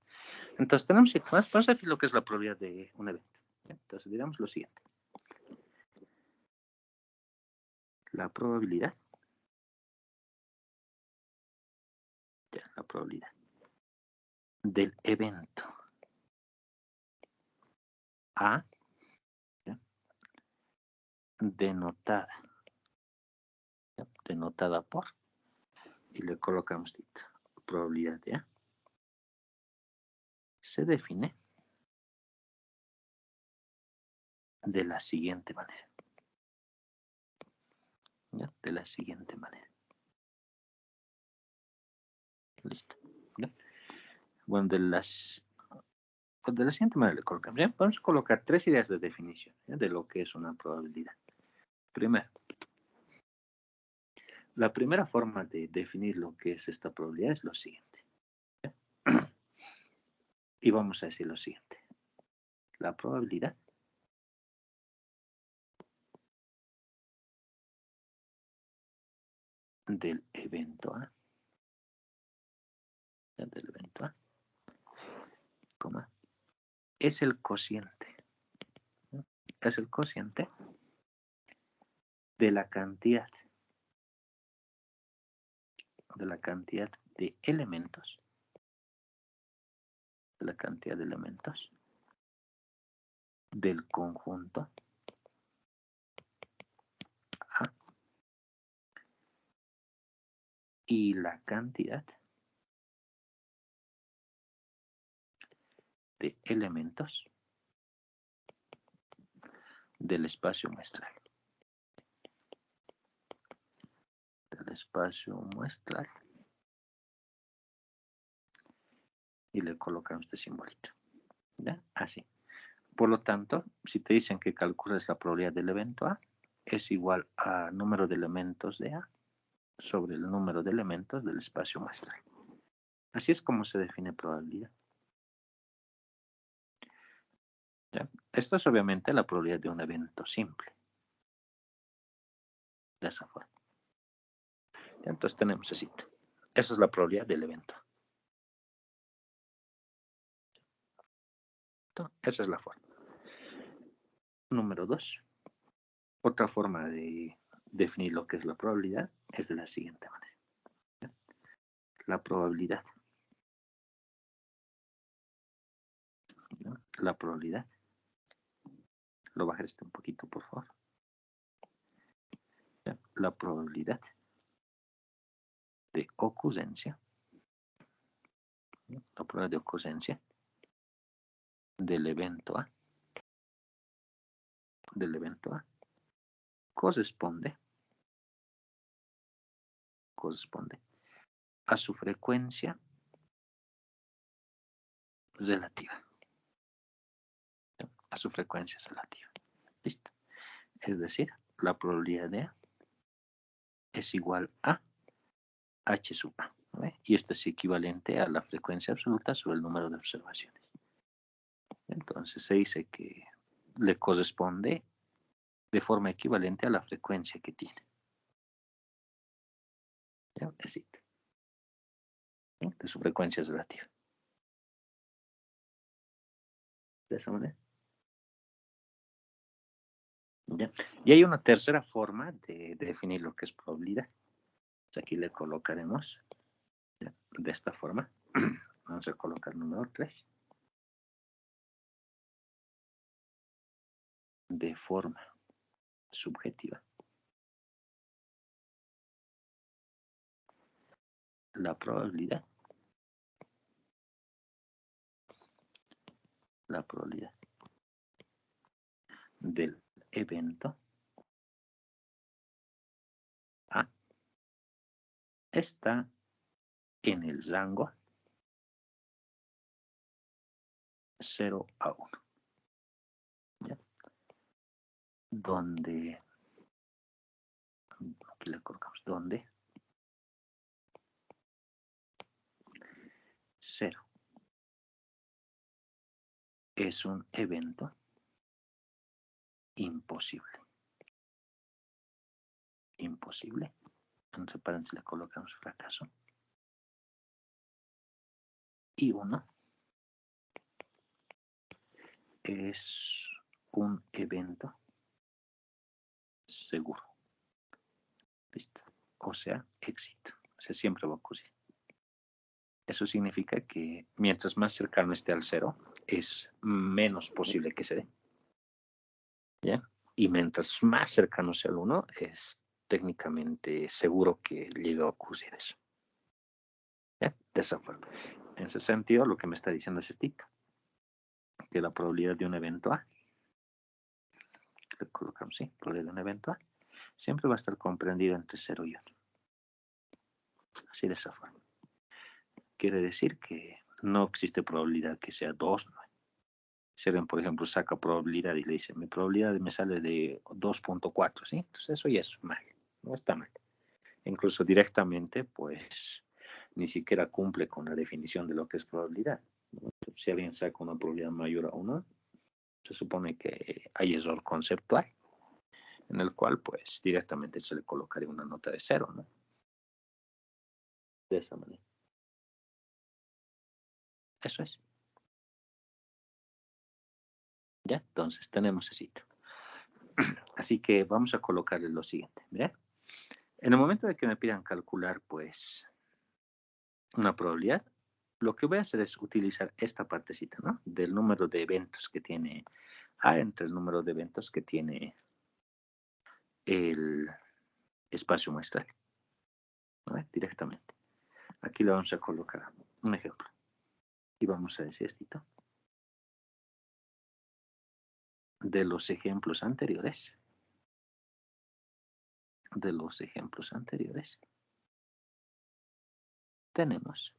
Entonces tenemos, vamos a decir lo que es la probabilidad de un evento. Entonces digamos lo siguiente. La probabilidad. Ya, la probabilidad del evento A, ¿ya? Denotada. ¿Ya? Denotada por. Y le colocamos probabilidad de A. Se define de la siguiente manera. ¿Ya? De la siguiente manera. Listo. ¿Ya? Bueno, de la siguiente manera le colocamos. ¿Ya? Vamos a colocar 3 ideas de definición, ¿ya? De lo que es una probabilidad. Primero, la primera forma de definir lo que es esta probabilidad es lo siguiente. ¿Ya? Y vamos a decir lo siguiente. La probabilidad del evento A, del evento A, coma, es el cociente, ¿no? Es el cociente de la cantidad de elementos, del conjunto A y la cantidad de elementos del espacio muestral. Y le colocamos este simbolito. ¿Ya? Así. Por lo tanto, si te dicen que calcules la probabilidad del evento A, es igual a número de elementos de A sobre el número de elementos del espacio muestral. Así es como se define probabilidad. ¿Ya? Esto es obviamente la probabilidad de un evento simple. De esa forma. ¿Ya? Entonces tenemos así. Esa es la probabilidad del evento. Entonces, esa es la forma. Número 2. Otra forma de definir lo que es la probabilidad es de la siguiente manera. ¿Ya? La probabilidad. ¿Ya? La probabilidad. Lo bajaré un poquito, por favor. ¿Ya? La probabilidad de ocurrencia. ¿Ya? La probabilidad de ocurrencia del evento A. Del evento A. Corresponde a su frecuencia relativa. ¿Ya? A su frecuencia relativa. Listo. Es decir, la probabilidad de A es igual a H sub A. ¿Ve? Y esto es equivalente a la frecuencia absoluta sobre el número de observaciones. Entonces se dice que le corresponde de forma equivalente a la frecuencia que tiene. ¿Ya? Así. De su frecuencia relativa. De esa manera. ¿Ya? Y hay una tercera forma de definir lo que es probabilidad. Aquí le colocaremos, ¿ya?, de esta forma. Vamos a colocar número 3. De forma subjetiva. La probabilidad del evento A está en el rango 0 a 1. ¿Ya? Donde, aquí le colocamos, donde 0 es un evento imposible. Imposible. Entonces, paréntesis, le colocamos fracaso. Y 1 es un evento seguro. ¿Listo? O sea, éxito. O sea, siempre va a ocurrir. Eso significa que mientras más cercano esté al 0, es menos posible que se dé. ¿Ya? Y mientras más cercano sea al 1, es técnicamente seguro que llegue a ocurrir eso. ¿Ya? De esa forma. En ese sentido, lo que me está diciendo es esto, que la probabilidad de un evento A, le colocamos, sí, probabilidad de un evento A, siempre va a estar comprendido entre 0 y 1. Así de esa forma. Quiere decir que no existe probabilidad que sea 2, ¿no? Si alguien, por ejemplo, saca probabilidad y le dice, mi probabilidad me sale de 2.4, ¿sí? Entonces eso ya es mal, no está mal. Incluso directamente, pues, ni siquiera cumple con la definición de lo que es probabilidad, ¿no? Si alguien saca una probabilidad mayor a 1, se supone que hay error conceptual, en el cual, pues, directamente se le colocaría una nota de 0, ¿no? De esa manera. Eso es. ¿Ya? Entonces, tenemos ese sitio. Así que vamos a colocarle lo siguiente, ¿verdad? En el momento de que me pidan calcular, pues, una probabilidad, lo que voy a hacer es utilizar esta partecita, ¿no? Del número de eventos que tiene A entre el número de eventos que tiene el espacio muestral, ¿no? Directamente. Aquí le vamos a colocar un ejemplo. Y vamos a decir esto. De los ejemplos anteriores. Tenemos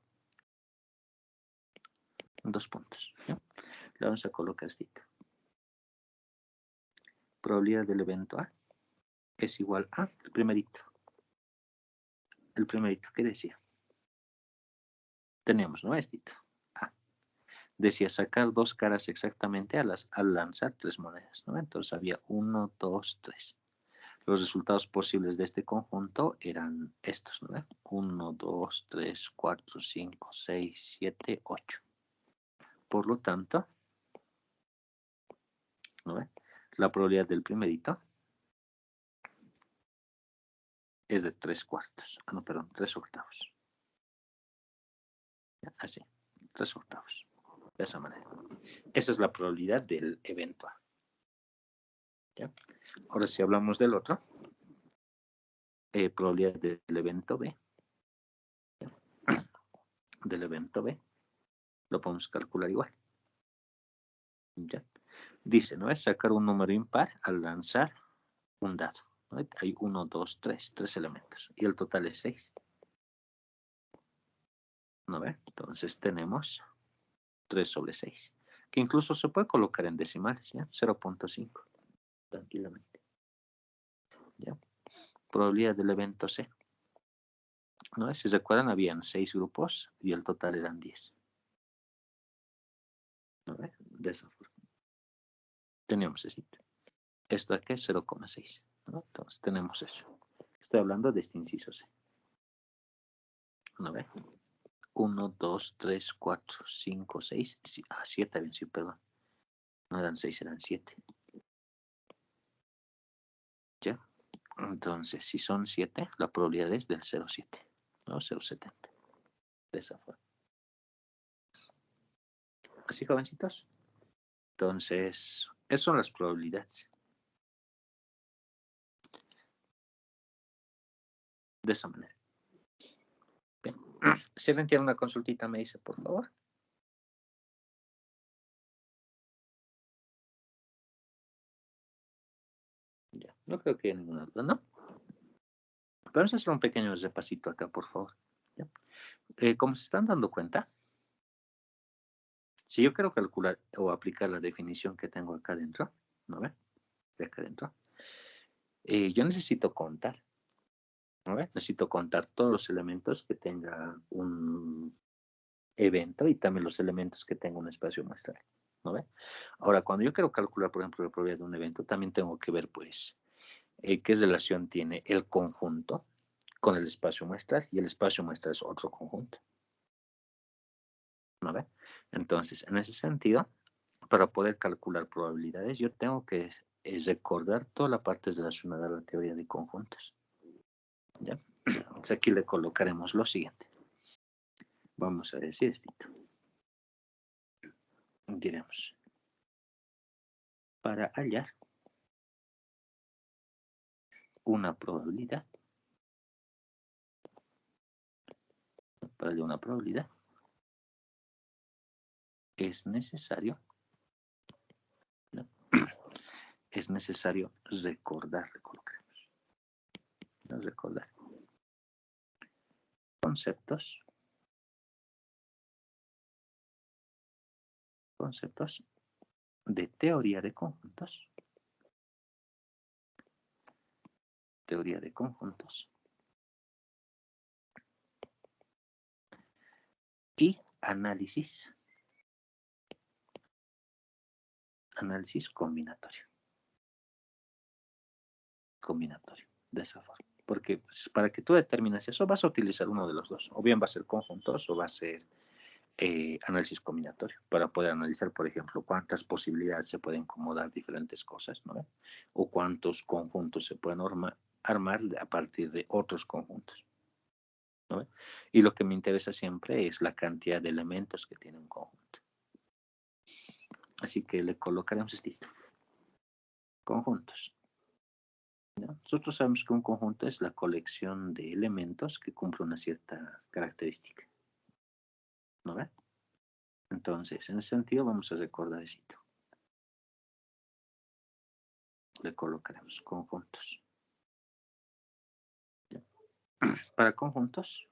2 puntos, ¿no? Le vamos a colocar esto. Probabilidad del evento A es igual a el primerito. El primerito, ¿qué decía? Teníamos, ¿no? Estito. A. Decía sacar dos caras exactamente al lanzar tres monedas, ¿no? Entonces había 1, 2, 3. Los resultados posibles de este conjunto eran estos, ¿no? 1, 2, 3, 4, 5, 6, 7, 8. Por lo tanto, ¿no? La probabilidad del primerito es de 3/4. Ah, no, perdón, 3/8. Así, 3/8. De esa manera. Esa es la probabilidad del evento A. ¿Ya? Ahora si hablamos del otro, probabilidad del evento B. ¿Ya? Del evento B, lo podemos calcular igual. ¿Ya? Dice, ¿no? Es sacar un número impar al lanzar un dado. ¿No? Hay 1, 2, 3, 3 elementos. Y el total es 6. ¿No ve? Entonces tenemos 3/6. Que incluso se puede colocar en decimales, ¿ya? 0.5. Tranquilamente. ¿Ya? Probabilidad del evento C. ¿No? Si se acuerdan, habían 6 grupos y el total eran 10. ¿No ve? De esa forma. Tenemos esto aquí es 0,6. ¿No? Entonces tenemos eso. Estoy hablando de este inciso C. ¿No ve? 1, 2, 3, 4, 5, 6. 7 habían sido, perdón. No eran 6, eran 7. ¿Ya? Entonces, si son 7, la probabilidad es del 0,7. ¿No? 0,70. De esa forma. ¿Así, jovencitos? Entonces, esas son las probabilidades. De esa manera. Bien. Si alguien tiene una consultita, me dice, por favor. Ya, no creo que haya ninguna duda, ¿no? Vamos a hacer un pequeño repasito acá, por favor. ¿Ya? Como se están dando cuenta, si yo quiero calcular o aplicar la definición que tengo acá dentro, ¿no ve? De acá dentro, yo necesito contar, ¿no ve? Necesito contar todos los elementos que tenga un evento y también los elementos que tenga un espacio muestral, ¿no ve? Ahora, cuando yo quiero calcular, por ejemplo, la probabilidad de un evento, también tengo que ver, pues, qué relación tiene el conjunto con el espacio muestral, y el espacio muestral es otro conjunto, ¿no ve? Entonces, en ese sentido, para poder calcular probabilidades, yo tengo que recordar toda la parte relacionada a la teoría de conjuntos. ¿Ya? Entonces aquí le colocaremos lo siguiente. Vamos a decir esto. Diremos, para hallar una probabilidad, es necesario, ¿no? Es necesario recordar, le colocaremos, ¿no? Recordar conceptos de teoría de conjuntos, y análisis combinatorio, de esa forma. Porque pues, para que tú determines eso, vas a utilizar uno de los dos. O bien va a ser conjuntos o va a ser análisis combinatorio, para poder analizar, por ejemplo, cuántas posibilidades se pueden acomodar diferentes cosas, ¿no? O cuántos conjuntos se pueden armar a partir de otros conjuntos, ¿no? Y lo que me interesa siempre es la cantidad de elementos que tiene un conjunto. Así que le colocaremos esto. Conjuntos. ¿No? Nosotros sabemos que un conjunto es la colección de elementos que cumple una cierta característica, ¿no ve? Entonces, en ese sentido, vamos a recordar esto. Le colocaremos conjuntos. ¿Ya? Para conjuntos,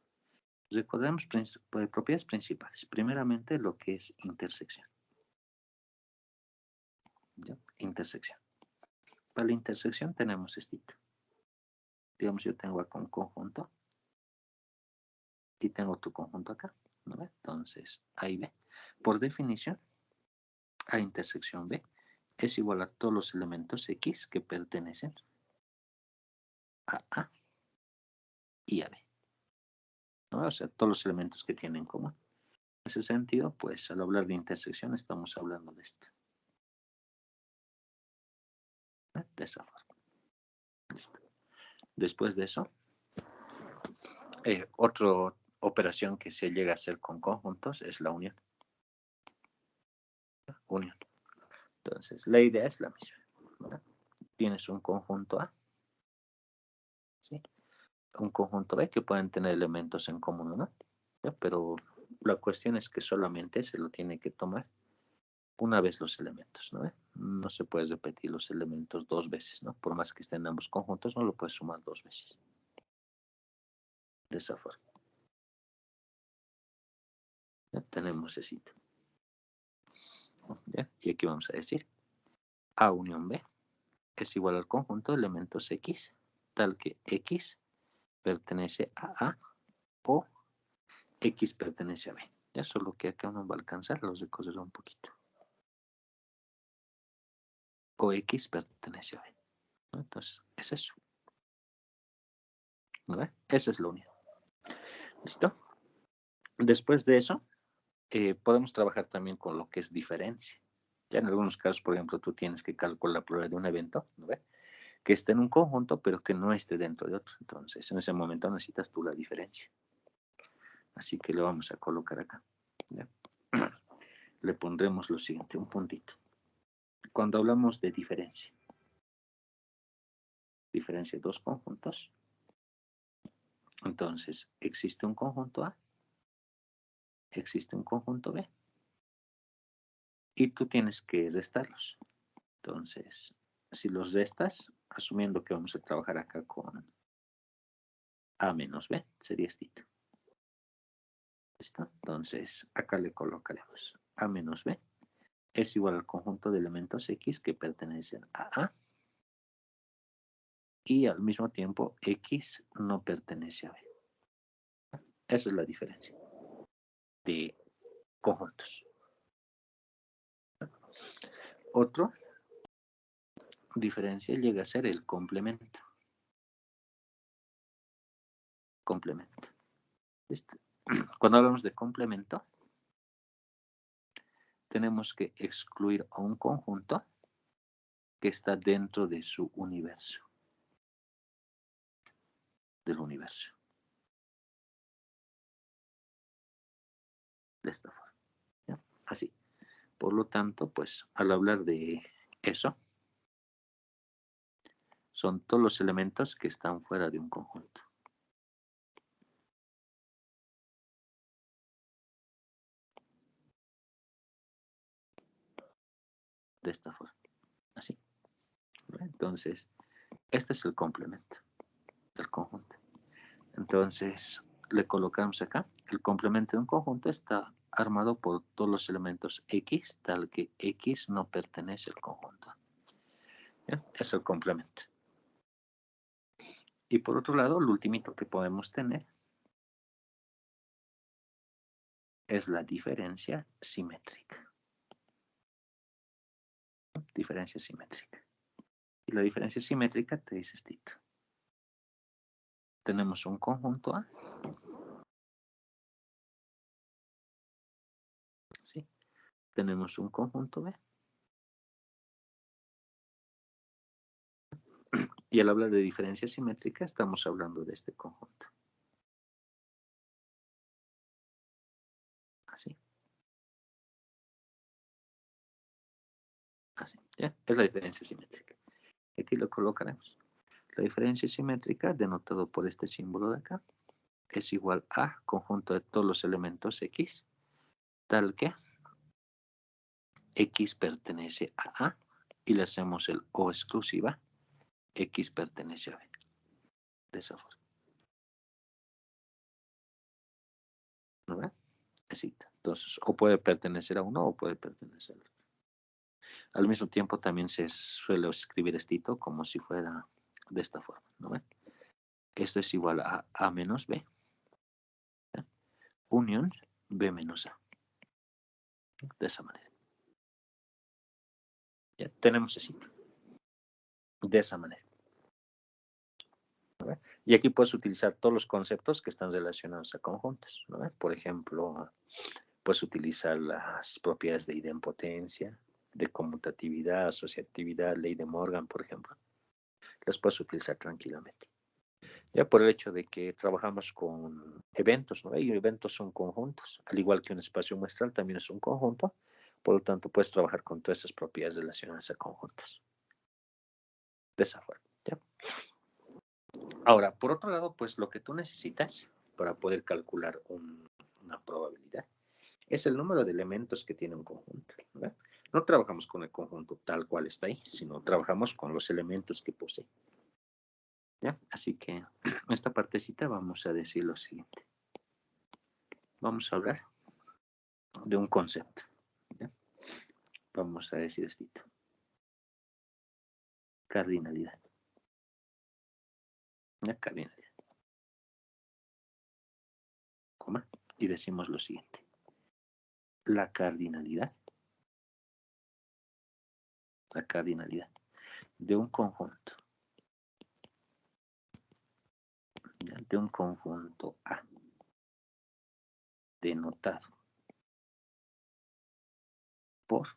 recordemos propiedades principales. Primeramente, lo que es intersección. ¿Ya? Intersección. Para la intersección tenemos esto. Digamos, yo tengo acá un conjunto y tengo otro conjunto acá, ¿no ve? Entonces, ahí ve. Por definición, A intersección B es igual a todos los elementos X que pertenecen a A y a B, ¿no? O sea, todos los elementos que tienen en común. En ese sentido, pues, al hablar de intersección estamos hablando de esto. De esa forma. Listo. Después de eso, otra operación que se llega a hacer con conjuntos es la unión. Unión. Entonces, la idea es la misma, ¿verdad? Tienes un conjunto A, ¿sí? Un conjunto B que pueden tener elementos en común, ¿no? ¿Ya? Pero la cuestión es que solamente se lo tiene que tomar una vez los elementos, ¿no? No se puede repetir los elementos dos veces, ¿no? Por más que estén en ambos conjuntos, no lo puedes sumar dos veces. De esa forma. Ya tenemos ese sitio. ¿Ya? Y aquí vamos a decir A unión B es igual al conjunto de elementos X, tal que X pertenece a A o X pertenece a B. Ya solo que acá no va a alcanzar, los recorreré un poquito. O X pertenece a B, ¿no? Entonces, es eso. ¿No ve? Esa es la unión. ¿Listo? Después de eso, podemos trabajar también con lo que es diferencia. Ya en algunos casos, por ejemplo, tú tienes que calcular la probabilidad de un evento, ¿no ve? Que esté en un conjunto, pero que no esté dentro de otro. Entonces, en ese momento necesitas tú la diferencia. Así que lo vamos a colocar acá. ¿Ya? Le pondremos lo siguiente, un puntito. Cuando hablamos de diferencia de dos conjuntos, entonces existe un conjunto A, existe un conjunto B, y tú tienes que restarlos. Entonces, si los restas, asumiendo que vamos a trabajar acá con A menos B, sería esto. ¿Listo? Entonces, acá le colocaremos A menos B es igual al conjunto de elementos X que pertenecen a A y al mismo tiempo X no pertenece a B. Esa es la diferencia de conjuntos. Otro diferencia llega a ser el complemento. Complemento. ¿Listo? Cuando hablamos de complemento, tenemos que excluir a un conjunto que está dentro de su universo. Del universo. De esta forma. ¿Ya? Así. Por lo tanto, pues al hablar de eso, son todos los elementos que están fuera de un conjunto. De esta forma. Así. Entonces, este es el complemento del conjunto. Entonces, le colocamos acá. El complemento de un conjunto está armado por todos los elementos X, tal que X no pertenece al conjunto. ¿Bien? Es el complemento. Y por otro lado, lo ultimito que podemos tener es la diferencia simétrica. Diferencia simétrica. Y la diferencia simétrica te dice esto. Tenemos un conjunto A. ¿Sí? Tenemos un conjunto B. Y al hablar de diferencia simétrica, estamos hablando de este conjunto. Así. Así. ¿Ya? Es la diferencia simétrica. Aquí lo colocaremos. La diferencia simétrica, denotado por este símbolo de acá, es igual a conjunto de todos los elementos X, tal que X pertenece a A y le hacemos el O exclusiva, X pertenece a B. De esa forma. ¿No ve? Así. Entonces, o puede pertenecer a uno o puede pertenecer al otro. Al mismo tiempo también se suele escribir estito como si fuera de esta forma, ¿no ve? Esto es igual a A menos B. ¿Ya? Unión B menos A. De esa manera. Ya tenemos así. De esa manera. ¿No? Y aquí puedes utilizar todos los conceptos que están relacionados a conjuntos. ¿No? Por ejemplo, puedes utilizar las propiedades de idempotencia, de conmutatividad, asociatividad, ley de Morgan, por ejemplo. Las puedes utilizar tranquilamente. Ya por el hecho de que trabajamos con eventos, ¿no? Y eventos son conjuntos, al igual que un espacio muestral también es un conjunto, por lo tanto puedes trabajar con todas esas propiedades relacionadas a conjuntos. De esa forma, ¿ya? Ahora, por otro lado, pues lo que tú necesitas para poder calcular una probabilidad es el número de elementos que tiene un conjunto, ¿verdad? No trabajamos con el conjunto tal cual está ahí, sino trabajamos con los elementos que posee. ¿Ya? Así que esta partecita vamos a decir lo siguiente. Vamos a hablar de un concepto. ¿Ya? Vamos a decir esto. Cardinalidad. ¿Ya? Cardinalidad. Coma. Y decimos lo siguiente. La cardinalidad de un conjunto. ¿Ya? De un conjunto A. Denotado por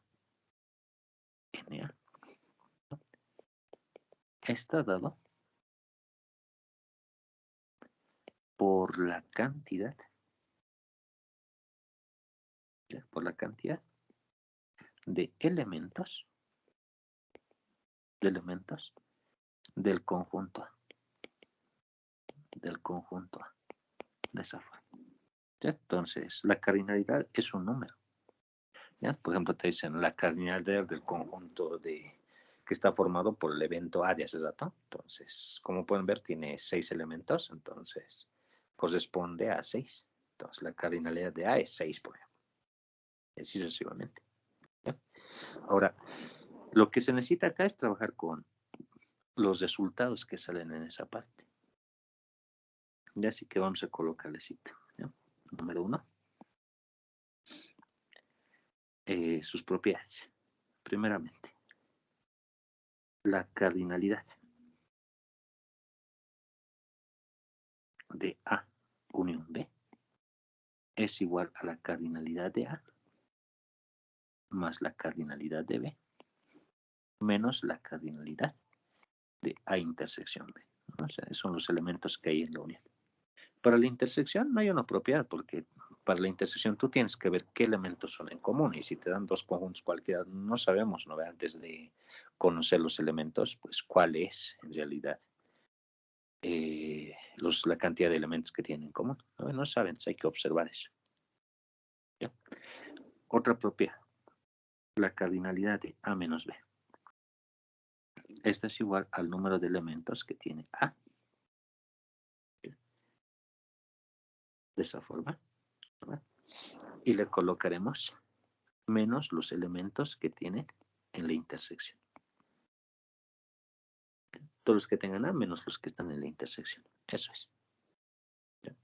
NA. Está dado por la cantidad. ¿Ya? Por la cantidad de elementos del conjunto A. Del conjunto A. De esa forma. ¿Ya? Entonces, la cardinalidad es un número. ¿Ya? Por ejemplo, te dicen la cardinalidad del conjunto que está formado por el evento A de hace rato. Entonces, como pueden ver, tiene 6 elementos, entonces corresponde a 6. Entonces, la cardinalidad de A es 6, por ejemplo. Y así sucesivamente. ¿Ya? Ahora, lo que se necesita acá es trabajar con los resultados que salen en esa parte. Ya así que vamos a colocarle cita. ¿Ya? Número 1. Sus propiedades. Primeramente, la cardinalidad de A unión B es igual a la cardinalidad de A más la cardinalidad de B menos la cardinalidad de A intersección B. ¿No? O sea, son los elementos que hay en la unión. Para la intersección no hay una propiedad porque para la intersección tú tienes que ver qué elementos son en común y si te dan dos conjuntos cualquiera no sabemos, ¿no? Antes de conocer los elementos, pues cuál es en realidad la cantidad de elementos que tienen en común. No saben, hay que observar eso. ¿Ya? Otra propiedad, la cardinalidad de A menos B. Esta es igual al número de elementos que tiene A. De esa forma. ¿Verdad? Y le colocaremos menos los elementos que tienen en la intersección. Todos los que tengan A menos los que están en la intersección. Eso es. ¿Ya?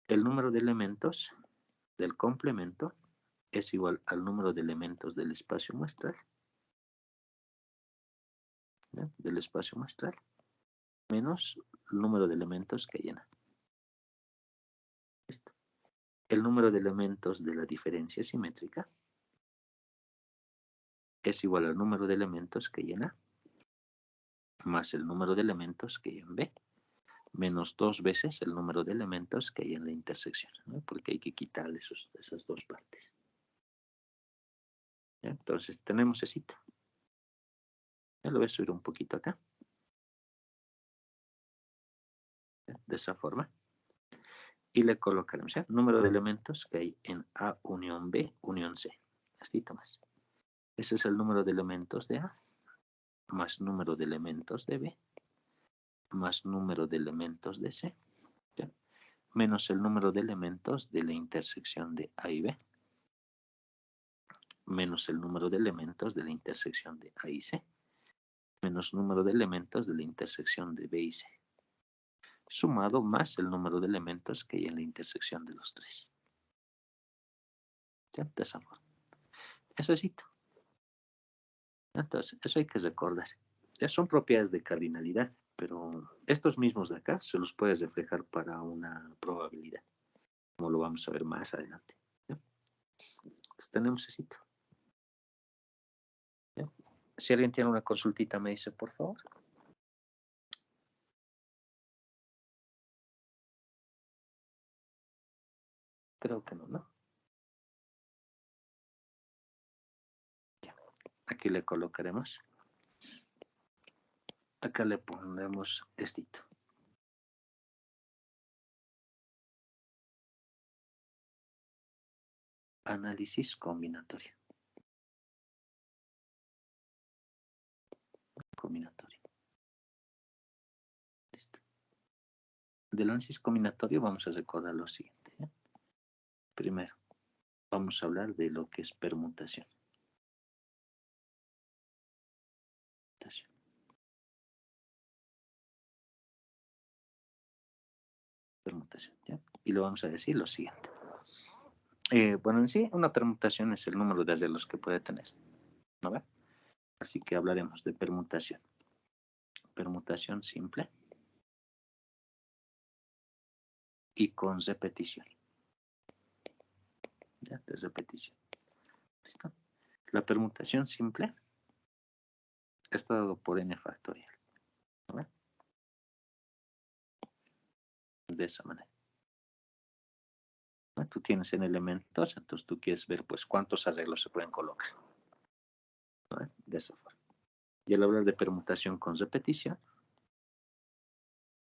El número de elementos del complemento es igual al número de elementos del espacio muestral. ¿Ya? Del espacio muestral menos el número de elementos que hay en A. Listo. El número de elementos de la diferencia simétrica es igual al número de elementos que hay en A más el número de elementos que hay en B menos 2 veces el número de elementos que hay en la intersección, ¿no? Porque hay que quitar esas dos partes. ¿Ya? Entonces tenemos ese. Ya lo voy a subir un poquito acá. ¿Ya? De esa forma. Y le colocaremos el número de elementos que hay en A unión B unión C. Así más. Ese es el número de elementos de A más número de elementos de B más número de elementos de C. ¿Ya? Menos el número de elementos de la intersección de A y B menos el número de elementos de la intersección de A y C menos número de elementos de la intersección de B y C sumado más el número de elementos que hay en la intersección de los tres. ¿Ya? De esa forma. Eso es hito. Entonces, eso hay que recordar. Ya son propiedades de cardinalidad, pero estos mismos de acá se los puedes reflejar para una probabilidad, como lo vamos a ver más adelante. ¿Ya? Entonces, tenemos ese hito. ¿Ya? Si alguien tiene una consultita, me dice, por favor. Creo que no, ¿no? Ya. Aquí le colocaremos. Acá le pondremos estito. Análisis combinatorio. Combinatorio. Listo. Del análisis combinatorio vamos a recordar lo siguiente. ¿Ya? Primero, vamos a hablar de lo que es permutación. Permutación, ¿ya? Y le vamos a decir lo siguiente. Bueno, en sí, una permutación es el número de los que puede tener, ¿no ve? Así que hablaremos de permutación. Permutación simple y con repetición. ¿Ya? De repetición. ¿Listo? La permutación simple está dado por n factorial, ¿no ve? De esa manera. ¿No? Tú tienes n elementos, entonces tú quieres ver pues cuántos arreglos se pueden colocar, ¿no ve? De esa forma. Y al hablar de permutación con repetición,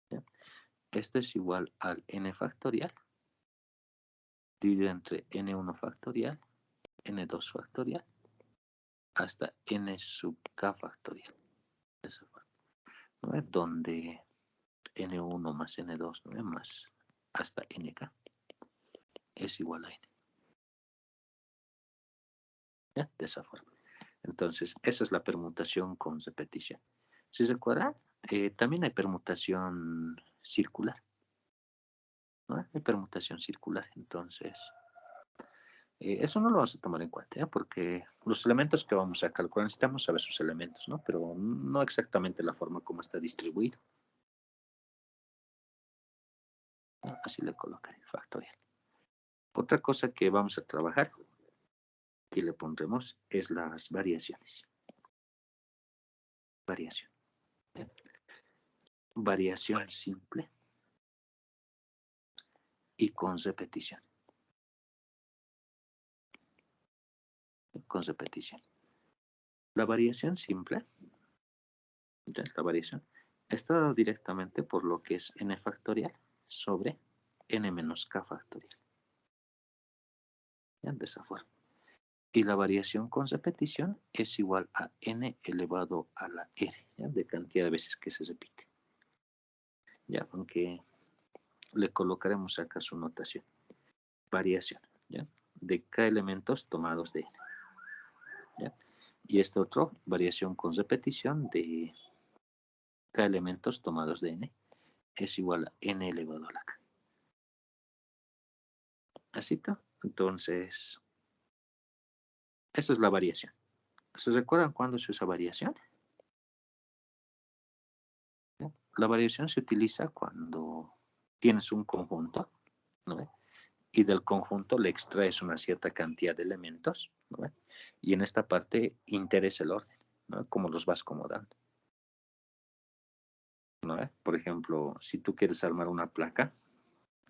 ¿ya? Esto es igual al n factorial dividido entre n1 factorial, n2 factorial, hasta n sub k factorial. De esa forma, ¿no ve? Donde n1 más n2, ¿no ve? Más hasta nk es igual a n. ¿Ya? De esa forma. Entonces, esa es la permutación con repetición. Si se recuerda, también hay permutación circular, ¿no? Hay permutación circular. Entonces, eso no lo vamos a tomar en cuenta, ¿eh? Porque los elementos que vamos a calcular necesitamos saber sus elementos, ¿no? Pero no exactamente la forma como está distribuido. ¿No? Así le colocaré, factorial. Otra cosa que vamos a trabajar, que le pondremos, es las variaciones. Variación. ¿Sí? Variación simple y con repetición. Con repetición. La variación simple, ¿ya? La variación, está dada directamente por lo que es n factorial sobre n menos k factorial. ¿Ya? De esa forma. Y la variación con repetición es igual a n elevado a la r, ¿ya? De cantidad de veces que se repite. Ya, aunque le colocaremos acá su notación. Variación, ¿ya? De k elementos tomados de n. ¿Ya? Y este otro, variación con repetición de k elementos tomados de n, es igual a n elevado a la k. ¿Así está? Entonces, esa es la variación. ¿Se recuerdan cuándo se usa variación? ¿Ya? La variación se utiliza cuando tienes un conjunto, ¿no? Y del conjunto le extraes una cierta cantidad de elementos, ¿no? Y en esta parte interesa el orden, ¿no? Cómo los vas acomodando, ¿no? Por ejemplo, si tú quieres armar una placa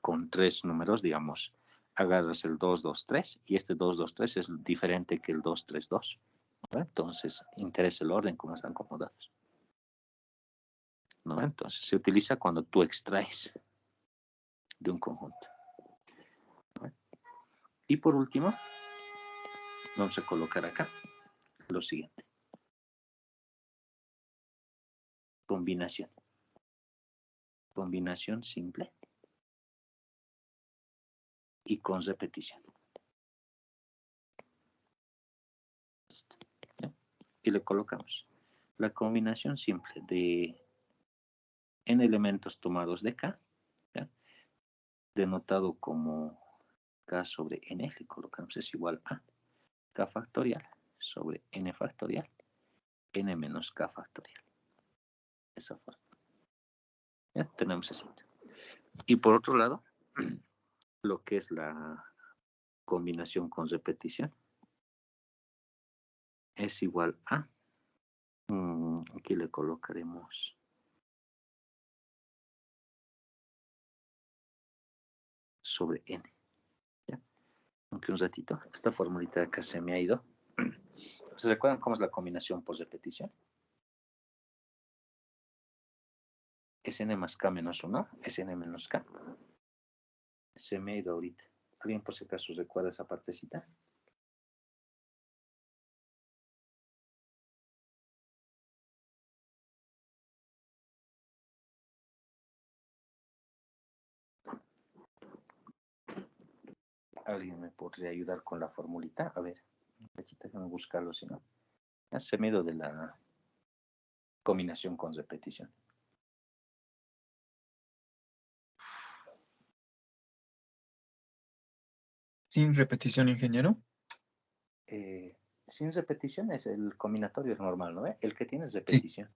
con 3 números, digamos, agarras el 2, 2, 3 y este 2, 2, 3 es diferente que el 2, 3, 2, ¿no? Entonces, interesa el orden, cómo están acomodados, ¿no? Entonces, se utiliza cuando tú extraes de un conjunto, ¿no? Y por último, vamos a colocar acá lo siguiente. Combinación. Combinación simple y con repetición. ¿Ya? Y le colocamos la combinación simple de n elementos tomados de K, ¿ya? Denotado como K sobre n, le colocamos es igual a K factorial sobre n factorial, n menos K factorial. Esa forma. ¿Ya? Tenemos eso. Y por otro lado, lo que es la combinación con repetición es igual a, aquí le colocaremos sobre n. ¿Ya? Aunque un ratito, esta formulita de acá se me ha ido. ¿Se recuerdan cómo es la combinación por repetición? Es n más k menos 1, es n menos k. Se me ha ido ahorita. ¿Alguien por si acaso recuerda esa partecita? ¿Alguien me podría ayudar con la formulita? A ver, déjame buscarlo, si no. Se me ha ido de la combinación con repetición. Sin repetición, ingeniero. Sin repetición es el combinatorio normal, ¿no? El que tiene es repetición.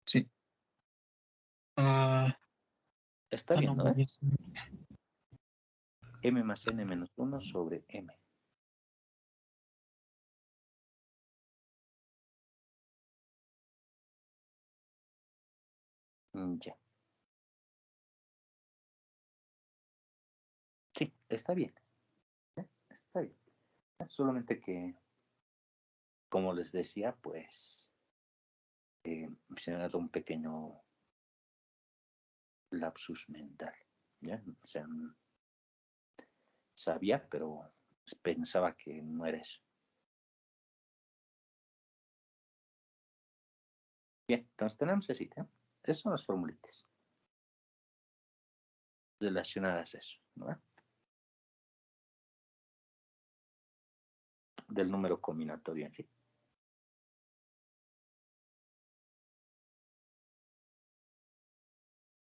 Sí. Está bien, no, ¿no? pues, M más n menos 1 sobre m. Ya. Sí, está bien. Está bien. Solamente que, como les decía, pues se me ha dado un pequeño lapsus mental. ¿Ya? O sea, sabía, pero pensaba que no era eso. Bien, entonces tenemos así, ¿eh? Esas son las formulitas relacionadas a eso, ¿no? Del número combinatorio en sí.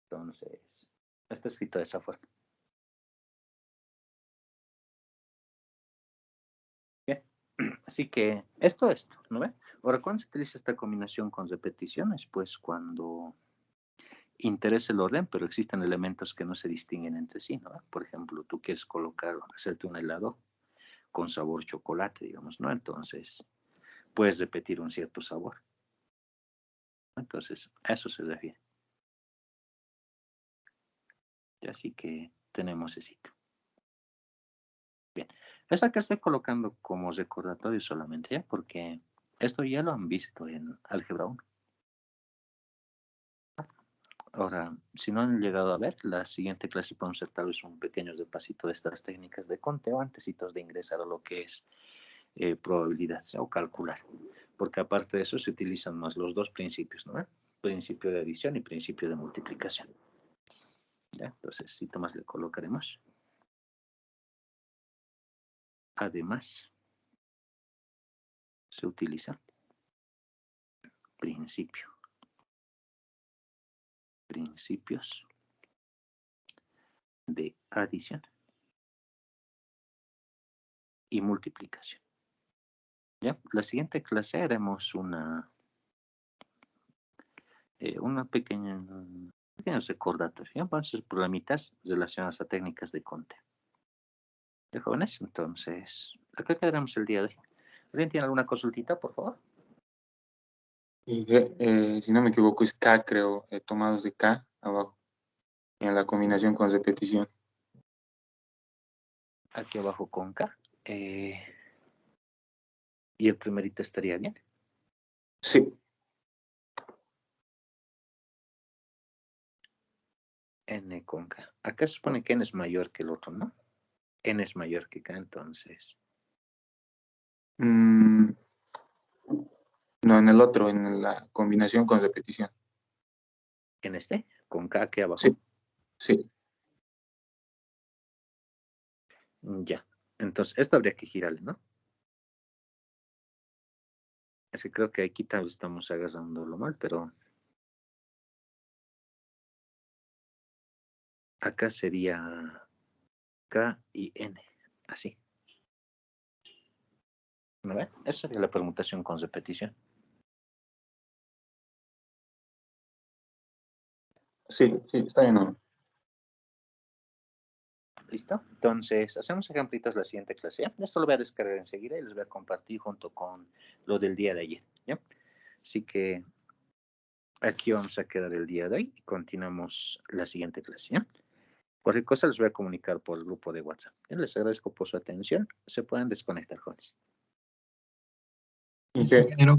Entonces, está escrito de esa forma. Bien, así que esto, ¿no ve? Ahora, ¿cuándo se utiliza esta combinación con repeticiones? Pues cuando interesa el orden, pero existen elementos que no se distinguen entre sí, ¿no? Por ejemplo, tú quieres hacerte un helado con sabor chocolate, digamos, ¿no? Entonces, puedes repetir un cierto sabor. Entonces, a eso se refiere. Así que tenemos ese sitio. Bien, esta que estoy colocando como recordatorio solamente, ¿ya? Porque esto ya lo han visto en Álgebra 1. Ahora, si no han llegado a ver, la siguiente clase podemos hacer tal vez un pequeño repasito de estas técnicas de conteo antesitos de ingresar a lo que es probabilidad o calcular. Porque aparte de eso se utilizan más los dos principios, ¿no? Principio de adición y principio de multiplicación. ¿Ya? Entonces, si más le colocaremos. Además, se utiliza principios de adición y multiplicación. ¿Ya? La siguiente clase haremos una pequeños recordatorios. ¿Ya? Vamos a hacer programitas relacionadas a técnicas de conteo. ¿De jóvenes? Entonces, acá quedaremos el día de hoy. ¿Alguien tiene alguna consultita, por favor? Si no me equivoco, es K, creo, tomados de K abajo, en la combinación con repetición. Aquí abajo con K. Y el primerito estaría bien. Sí. N con K. Acá se supone que N es mayor que el otro, ¿no? N es mayor que K, entonces. No, en el otro, en la combinación con repetición. ¿En este? Con K aquí abajo. Sí. Sí. Ya. Entonces, esto habría que girarle, ¿no? Es que creo que aquí tal vez estamos agarrándolo mal, pero Acá sería K y N, así. ¿No ven? Esa sería la permutación con repetición. Sí, está bien. ¿No? ¿Listo? Entonces, hacemos ejemplitos la siguiente clase, ¿ya? Esto lo voy a descargar enseguida y les voy a compartir junto con lo del día de ayer, ¿ya? Así que aquí vamos a quedar el día de hoy y continuamos la siguiente clase, ¿ya? Cualquier cosa les voy a comunicar por el grupo de WhatsApp. Les agradezco por su atención. Se pueden desconectar, jóvenes. Y que Ingeniero.